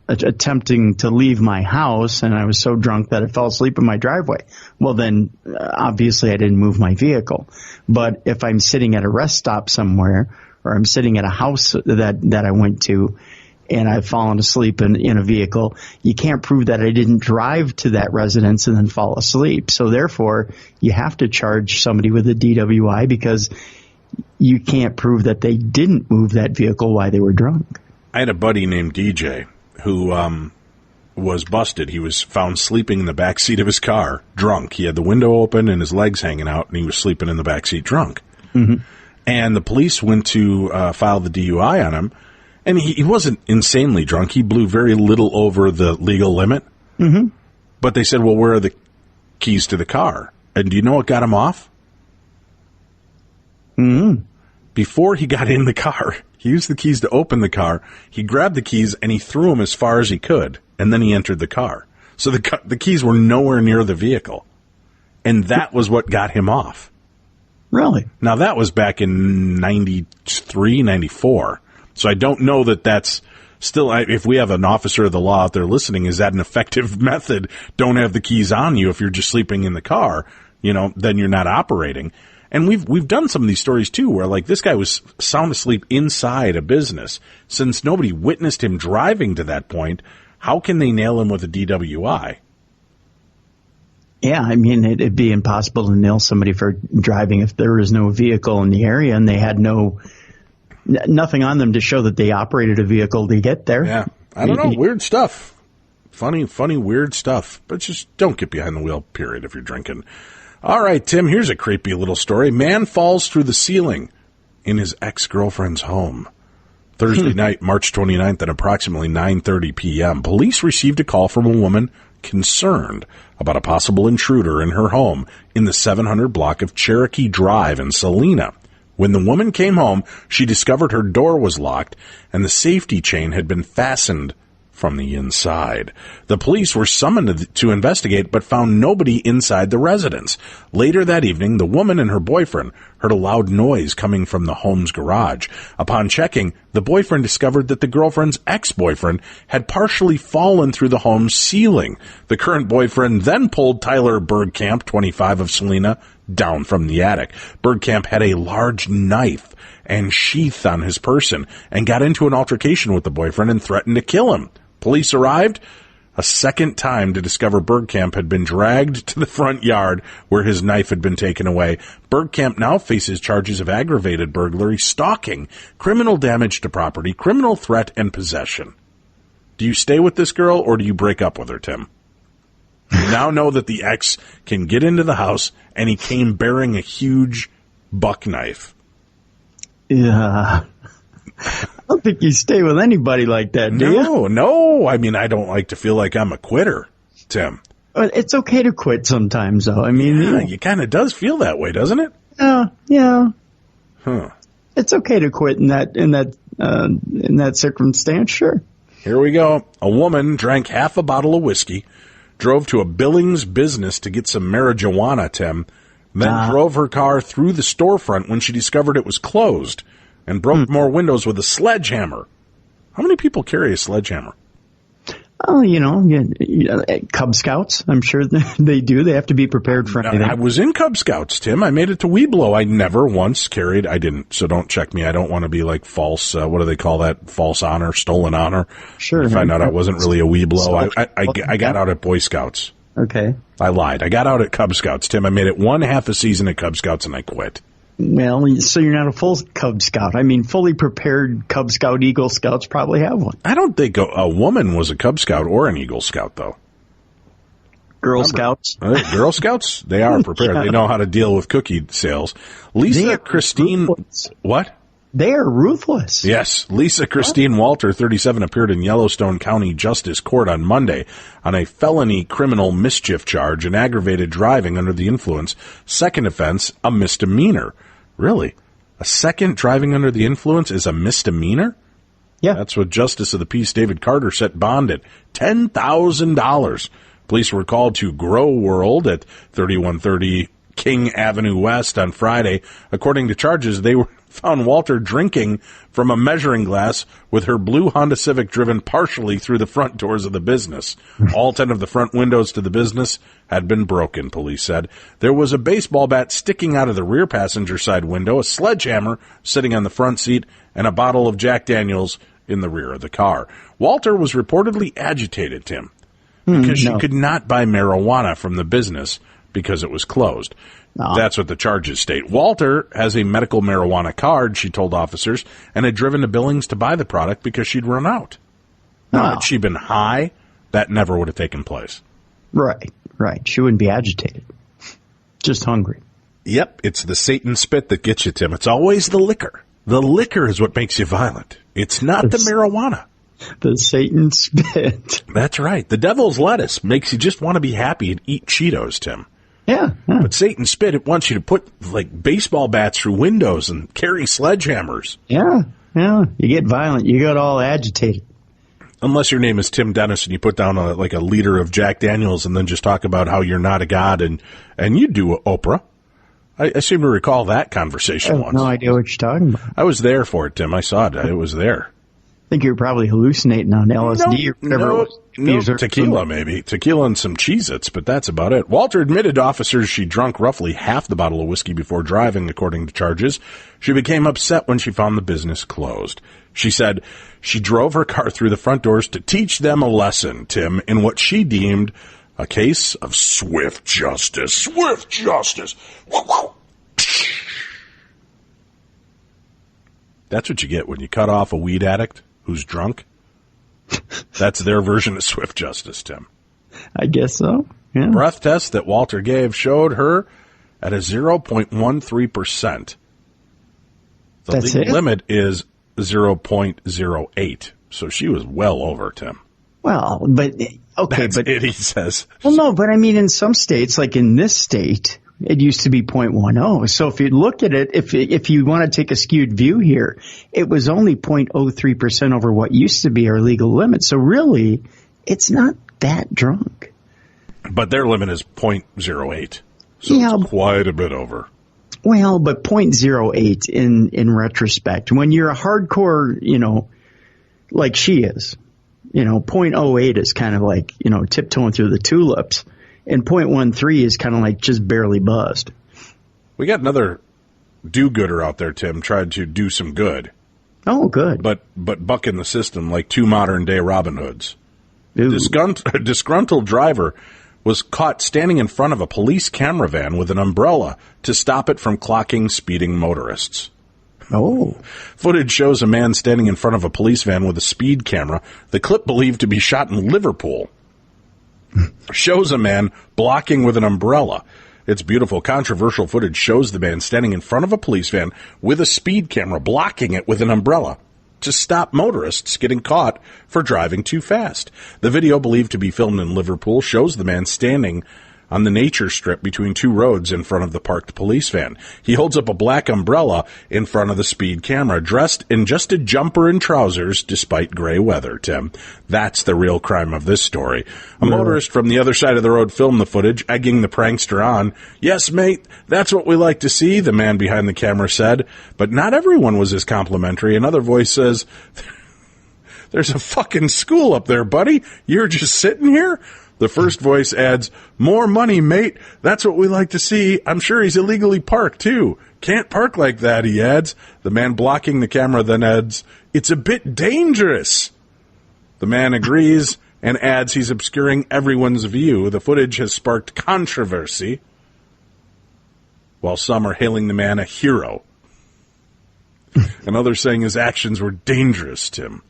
attempting to leave my house, and I was so drunk that I fell asleep in my driveway. Well, then obviously I didn't move my vehicle. But if I'm sitting at a rest stop somewhere, or I'm sitting at a house that I went to, and I've fallen asleep in a vehicle, you can't prove that I didn't drive to that residence and then fall asleep. So therefore, you have to charge somebody with a DWI because you can't prove that they didn't move that vehicle while they were drunk. I had a buddy named DJ who was busted. He was found sleeping in the back seat of his car, drunk. He had the window open and his legs hanging out, and he was sleeping in the back seat drunk. Mm-hmm. And the police went to file the DUI on him, and he wasn't insanely drunk. He blew very little over the legal limit. Mm-hmm. But they said, well, where are the keys to the car? And do you know what got him off? Mm-hmm. Before he got in the car, he used the keys to open the car. He grabbed the keys, and he threw them as far as he could, and then he entered the car. So the keys were nowhere near the vehicle. And that was what got him off. Really? Now, that was back in 93, 94. So I don't know that that's still, if we have an officer of the law out there listening, is that an effective method? Don't have the keys on you if you're just sleeping in the car, then you're not operating. And we've done some of these stories, too, where, like, this guy was sound asleep inside a business. Since nobody witnessed him driving to that point, how can they nail him with a DWI? Yeah, I mean, it'd be impossible to nail somebody for driving if there was no vehicle in the area and they had nothing on them to show that they operated a vehicle to get there. Yeah, I don't know. Weird stuff. Funny, weird stuff. But just don't get behind the wheel, period, if you're drinking. All right, Tim, here's a creepy little story. Man falls through the ceiling in his ex-girlfriend's home. Thursday night, March 29th at approximately 9:30 p.m., police received a call from a woman concerned about a possible intruder in her home in the 700 block of Cherokee Drive in Salina. When the woman came home, she discovered her door was locked and the safety chain had been fastened from the inside. The police were summoned to investigate but found nobody inside the residence. Later that evening, the woman and her boyfriend heard a loud noise coming from the home's garage. Upon checking, the boyfriend discovered that the girlfriend's ex-boyfriend had partially fallen through the home's ceiling. The current boyfriend then pulled Tyler Bergkamp, 25, of Salina, down from the attic. Bergkamp had a large knife and sheath on his person and got into an altercation with the boyfriend and threatened to kill him. Police arrived a second time to discover Bergkamp had been dragged to the front yard where his knife had been taken away. Bergkamp now faces charges of aggravated burglary, stalking, criminal damage to property, criminal threat, and possession. Do you stay with this girl or do you break up with her, Tim? You now know that the ex can get into the house and he came bearing a huge buck knife. Yeah. I don't think you stay with anybody like that, do you? No. I mean, I don't like to feel like I'm a quitter, Tim. But it's okay to quit sometimes, though. I mean, it kind of does feel that way, doesn't it? Yeah. Huh. It's okay to quit in that circumstance, sure. Here we go. A woman drank half a bottle of whiskey, drove to a Billings business to get some marijuana, Tim, then drove her car through the storefront when she discovered it was closed and broke more windows with a sledgehammer. How many people carry a sledgehammer? Oh, Cub Scouts, I'm sure they do. They have to be prepared for anything. I was in Cub Scouts, Tim. I made it to Weeblo. I never once carried. I didn't, so don't check me. I don't want to be like false, what do they call that? False honor, stolen honor. Sure. I find out I wasn't really a Weeblo. I got out at Boy Scouts. Okay. I lied. I got out at Cub Scouts, Tim. I made it one half a season at Cub Scouts and I quit. Well, so you're not a full Cub Scout. I mean, fully prepared Cub Scout, Eagle Scouts probably have one. I don't think a woman was a Cub Scout or an Eagle Scout, though. Girl Scouts? Girl Scouts? They are prepared. Yeah. They know how to deal with cookie sales. Lisa Christine... Ruthless. What? They are ruthless. Yes. Lisa Christine Walter, 37, appeared in Yellowstone County Justice Court on Monday on a felony criminal mischief charge and aggravated driving under the influence. Second offense, a misdemeanor. Really? A second driving under the influence is a misdemeanor? Yeah. That's what Justice of the Peace David Carter set bond at $10,000. Police were called to Grow World at 3130 King Avenue West on Friday. According to charges, they found Walter drinking from a measuring glass with her blue Honda Civic driven partially through the front doors of the business. All 10 of the front windows to the business had been broken, police said. There was a baseball bat sticking out of the rear passenger side window, a sledgehammer sitting on the front seat, and a bottle of Jack Daniels in the rear of the car. Walter was reportedly agitated, Tim, because she could not buy marijuana from the business because it was closed. That's what the charges state. Walter has a medical marijuana card, she told officers, and had driven to Billings to buy the product because she'd run out. Now, had she been high, that never would have taken place. Right. She wouldn't be agitated. Just hungry. Yep, it's the Satan spit that gets you, Tim. It's always the liquor. The liquor is what makes you violent. It's not the marijuana. The Satan spit. That's right. The devil's lettuce makes you just want to be happy and eat Cheetos, Tim. Yeah. But Satan spit, it wants you to put like baseball bats through windows and carry sledgehammers. Yeah. You get violent. You get all agitated. Unless your name is Tim Dennis and you put down a liter of Jack Daniels and then just talk about how you're not a god and you do Oprah. I seem to recall that conversation once. I have no idea what you're talking about. I was there for it, Tim. I saw it. It was there. I think you're probably hallucinating on LSD or whatever it was. No, tequila maybe. Tequila and some Cheez-Its, but that's about it. Walter admitted to officers she drunk roughly half the bottle of whiskey before driving, according to charges. She became upset when she found the business closed. She said she drove her car through the front doors to teach them a lesson, Tim, in what she deemed a case of swift justice. Swift justice! That's what you get when you cut off a weed addict who's drunk. That's their version of swift justice, Tim. I guess so. Yeah. Breath test that Walter gave showed her at a 0.13%. The legal limit is 0.08. So she was well over, Tim. Well, but okay, That's it, he says. Well, no, but I mean, in some states, like in this state, it used to be 0.10. So if you look at it, if you want to take a skewed view here, it was only 0.03% over what used to be our legal limit. So really, it's not that drunk. But their limit is 0.08. So it's quite a bit over. Well, but 0.08 in retrospect, when you're a hardcore, like she is, 0.08 is kind of like, tiptoeing through the tulips, and 0.13 is kind of like just barely buzzed. We got another do-gooder out there, Tim, tried to do some good. Oh, good. But bucking the system like two modern-day Robin Hoods. A disgruntled driver was caught standing in front of a police camera van with an umbrella to stop it from clocking speeding motorists. Oh. Footage shows a man standing in front of a police van with a speed camera, the clip believed to be shot in Liverpool. Shows a man blocking with an umbrella. It's beautiful. Controversial footage shows the man standing in front of a police van with a speed camera, blocking it with an umbrella to stop motorists getting caught for driving too fast. The video, believed to be filmed in Liverpool, shows the man standing on the nature strip between two roads in front of the parked police van. He holds up a black umbrella in front of the speed camera, dressed in just a jumper and trousers despite gray weather, Tim. That's the real crime of this story. A motorist from the other side of the road filmed the footage, egging the prankster on. "Yes, mate, that's what we like to see," the man behind the camera said. But not everyone was as complimentary. Another voice says, "There's a fucking school up there, buddy. You're just sitting here?" The first voice adds, "More money, mate. That's what we like to see. I'm sure he's illegally parked, too. Can't park like that," he adds. The man blocking the camera then adds, "It's a bit dangerous." The man agrees and adds he's obscuring everyone's view. The footage has sparked controversy, while some are hailing the man a hero, and others saying his actions were dangerous, Tim.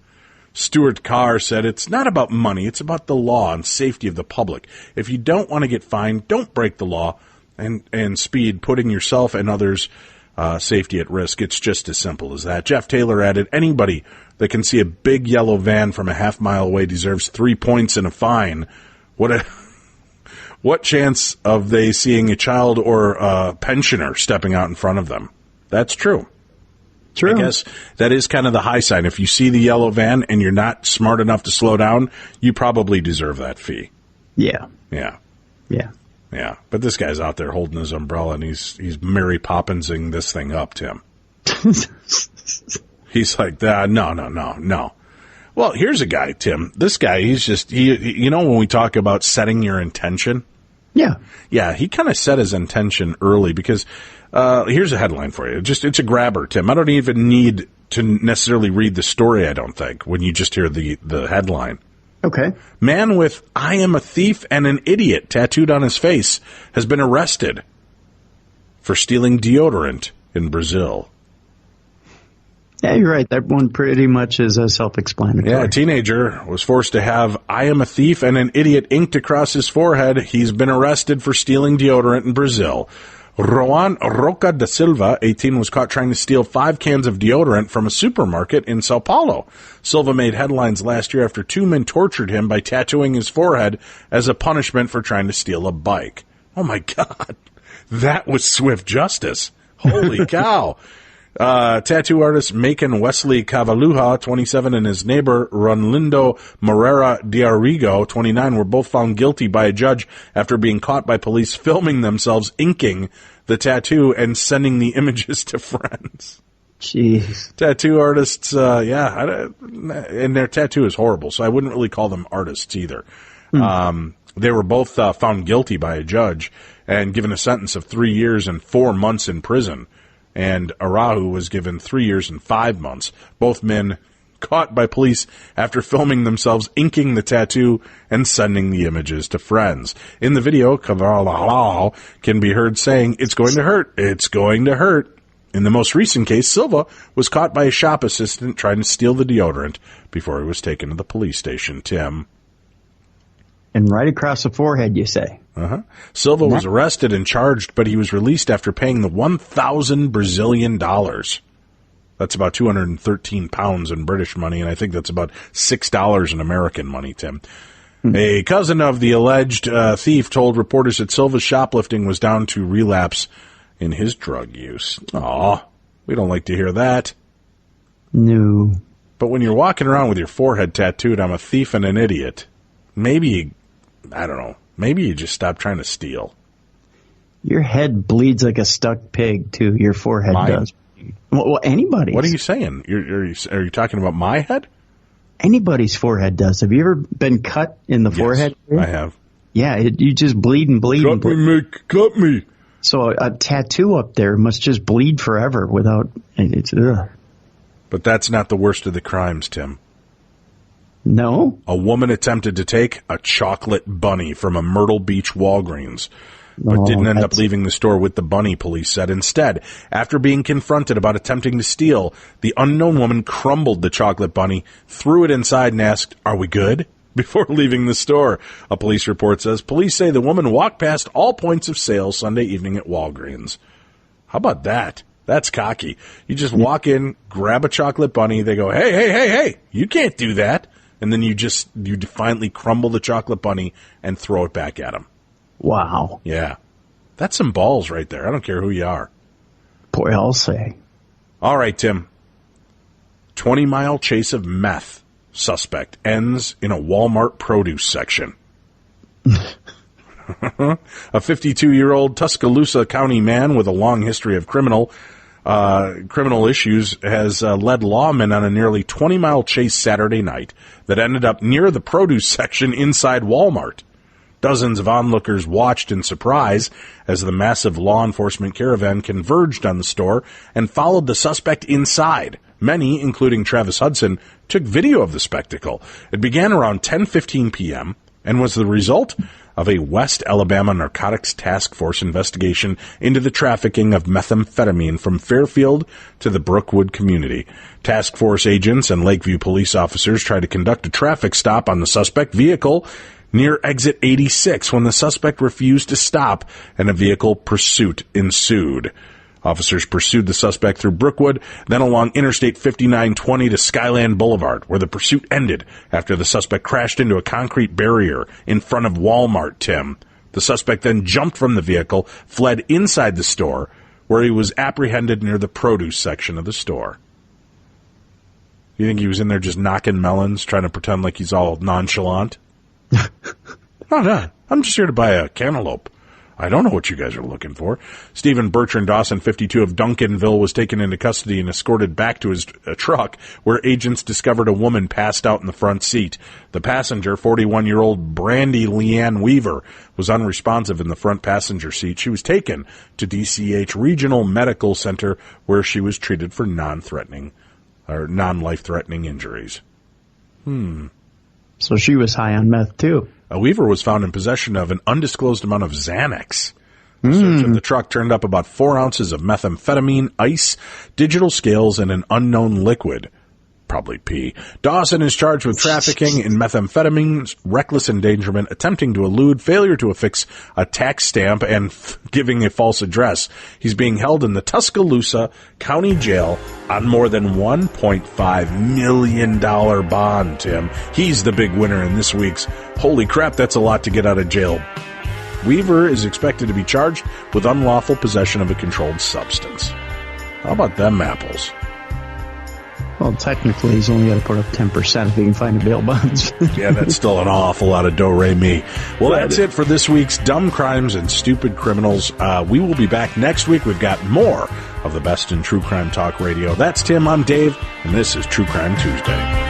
Stuart Carr said, "It's not about money, it's about the law and safety of the public. If you don't want to get fined, don't break the law and speed, putting yourself and others' safety at risk. It's just as simple as that." Jeff Taylor added, "Anybody that can see a big yellow van from a half mile away deserves 3 points and a fine. What chance of they seeing a child or a pensioner stepping out in front of them?" That's true. True. I guess that is kind of the high sign. If you see the yellow van and you're not smart enough to slow down, you probably deserve that fee. Yeah. Yeah. Yeah. Yeah. But this guy's out there holding his umbrella and he's Mary Poppinsing this thing up, Tim. He's like, no. Well, here's a guy, Tim. This guy, he's just, when we talk about setting your intention. Yeah. Yeah. He kind of set his intention early because, here's a headline for you. It's a grabber, Tim. I don't even need to necessarily read the story, I don't think, when you just hear the headline. Okay. Man with "I am a thief and an idiot" tattooed on his face has been arrested for stealing deodorant in Brazil. Yeah, you're right. That one pretty much is self-explanatory. Yeah, a teenager was forced to have "I am a thief and an idiot" inked across his forehead. He's been arrested for stealing deodorant in Brazil. Roan Roca da Silva, 18, was caught trying to steal 5 cans of deodorant from a supermarket in Sao Paulo. Silva made headlines last year after 2 men tortured him by tattooing his forehead as a punishment for trying to steal a bike. Oh, my God. That was swift justice. Holy cow. Tattoo artist Macon Wesley Cavaluja, 27, and his neighbor Ronlindo Moreira Diarigo, 29, were both found guilty by a judge after being caught by police filming themselves inking the tattoo and sending the images to friends. Jeez. Tattoo artists, and their tattoo is horrible, so I wouldn't really call them artists either. They were both found guilty by a judge and given a sentence of 3 years and 4 months in prison. And Arahu was given 3 years and 5 months. Both men caught by police after filming themselves inking the tattoo and sending the images to friends. In the video, Cavaluja can be heard saying, "It's going to hurt. It's going to hurt." In the most recent case, Silva was caught by a shop assistant trying to steal the deodorant before he was taken to the police station, Tim. And right across the forehead, you say? Uh-huh. Silva was arrested and charged, but he was released after paying the 1,000 Brazilian dollars. That's about 213 pounds in British money, and I think that's about $6 in American money, Tim. A cousin of the alleged thief told reporters that Silva's shoplifting was down to relapse in his drug use. Aw, we don't like to hear that. No. But when you're walking around with your forehead tattooed, "I'm a thief and an idiot," maybe, I don't know, maybe you just stop trying to steal. Your head bleeds like a stuck pig, too. Your forehead does. Well, anybody's. What are you saying? Are you talking about my head? Anybody's forehead does. Have you ever been cut in the forehead? I have. Yeah, you just bleed and bleed. Cut me, Mick. Cut me. So a tattoo up there must just bleed forever without. It's ugh. But that's not the worst of the crimes, Tim. No? A woman attempted to take a chocolate bunny from a Myrtle Beach Walgreens, but didn't end up leaving the store with the bunny, police said. Instead, after being confronted about attempting to steal, the unknown woman crumbled the chocolate bunny, threw it inside, and asked, "Are we good?" before leaving the store. A police report says police say the woman walked past all points of sale Sunday evening at Walgreens. How about that? That's cocky. You just walk in, grab a chocolate bunny, they go, hey, you can't do that. And then you defiantly crumble the chocolate bunny and throw it back at him. Wow. Yeah. That's some balls right there. I don't care who you are. Boy, I'll say. All right, Tim. 20-mile chase of meth suspect ends in a Walmart produce section. A 52-year-old Tuscaloosa County man with a long history of criminal issues has led lawmen on a nearly 20-mile chase Saturday night that ended up near the produce section inside Walmart. Dozens of onlookers watched in surprise as the massive law enforcement caravan converged on the store and followed the suspect inside. Many, including Travis Hudson, took video of the spectacle. It began around 10:15 p.m. and was the result of a West Alabama Narcotics Task Force investigation into the trafficking of methamphetamine from Fairfield to the Brookwood community. Task Force agents and Lakeview police officers tried to conduct a traffic stop on the suspect vehicle near exit 86 when the suspect refused to stop and a vehicle pursuit ensued. Officers pursued the suspect through Brookwood, then along Interstate 5920 to Skyland Boulevard, where the pursuit ended after the suspect crashed into a concrete barrier in front of Walmart, Tim. The suspect then jumped from the vehicle, fled inside the store, where he was apprehended near the produce section of the store. You think he was in there just knocking melons, trying to pretend like he's all nonchalant? No, I'm just here to buy a cantaloupe. I don't know what you guys are looking for. Stephen Bertrand Dawson, 52, of Duncanville, was taken into custody and escorted back to his truck, where agents discovered a woman passed out in the front seat. The passenger, 41-year-old Brandy Leanne Weaver, was unresponsive in the front passenger seat. She was taken to DCH Regional Medical Center, where she was treated for non-life-threatening injuries. So she was high on meth, too. Weaver was found in possession of an undisclosed amount of Xanax. The search of the truck turned up about 4 ounces of methamphetamine, ice, digital scales, and an unknown liquid. Probably pee. Dawson is charged with trafficking in methamphetamine, reckless endangerment, attempting to elude, failure to affix a tax stamp, and giving a false address. He's being held in the Tuscaloosa County Jail on more than $1.5 million bond, Tim. He's the big winner in this week's Holy Crap, That's a Lot to Get Out of Jail. Weaver is expected to be charged with unlawful possession of a controlled substance. How about them apples? Well, technically, he's only got to put up 10% if he can find a bail bonds. Yeah, that's still an awful lot of do-re-mi. Well, that's it for this week's Dumb Crimes and Stupid Criminals. We will be back next week. We've got more of the best in true crime talk radio. That's Tim, I'm Dave, and this is True Crime Tuesday.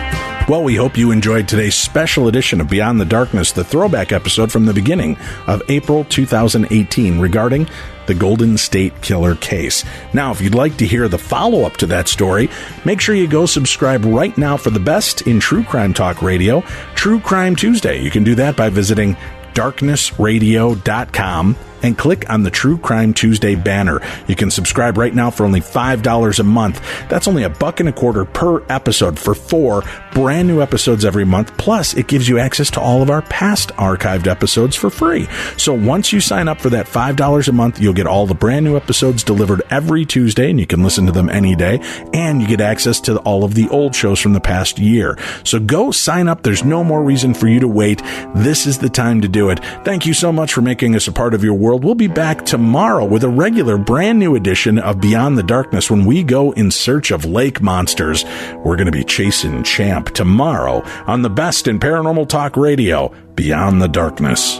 Well, we hope you enjoyed today's special edition of Beyond the Darkness, the throwback episode from the beginning of April 2018 regarding the Golden State Killer case. Now, if you'd like to hear the follow-up to that story, make sure you go subscribe right now for the best in true crime talk radio, True Crime Tuesday. You can do that by visiting darknessradio.com and click on the True Crime Tuesday banner. You can subscribe right now for only $5 a month. That's only $1.25 per episode for 4 brand new episodes every month. Plus, it gives you access to all of our past archived episodes for free. So once you sign up for that $5 a month, you'll get all the brand new episodes delivered every Tuesday, and you can listen to them any day. And you get access to all of the old shows from the past year. So go sign up. There's no more reason for you to wait. This is the time to do it. Thank you so much for making us a part of your world. We'll be back tomorrow with a regular brand new edition of Beyond the Darkness when we go in search of lake monsters. We're going to be chasing Champ tomorrow on the best in paranormal talk radio, Beyond the Darkness.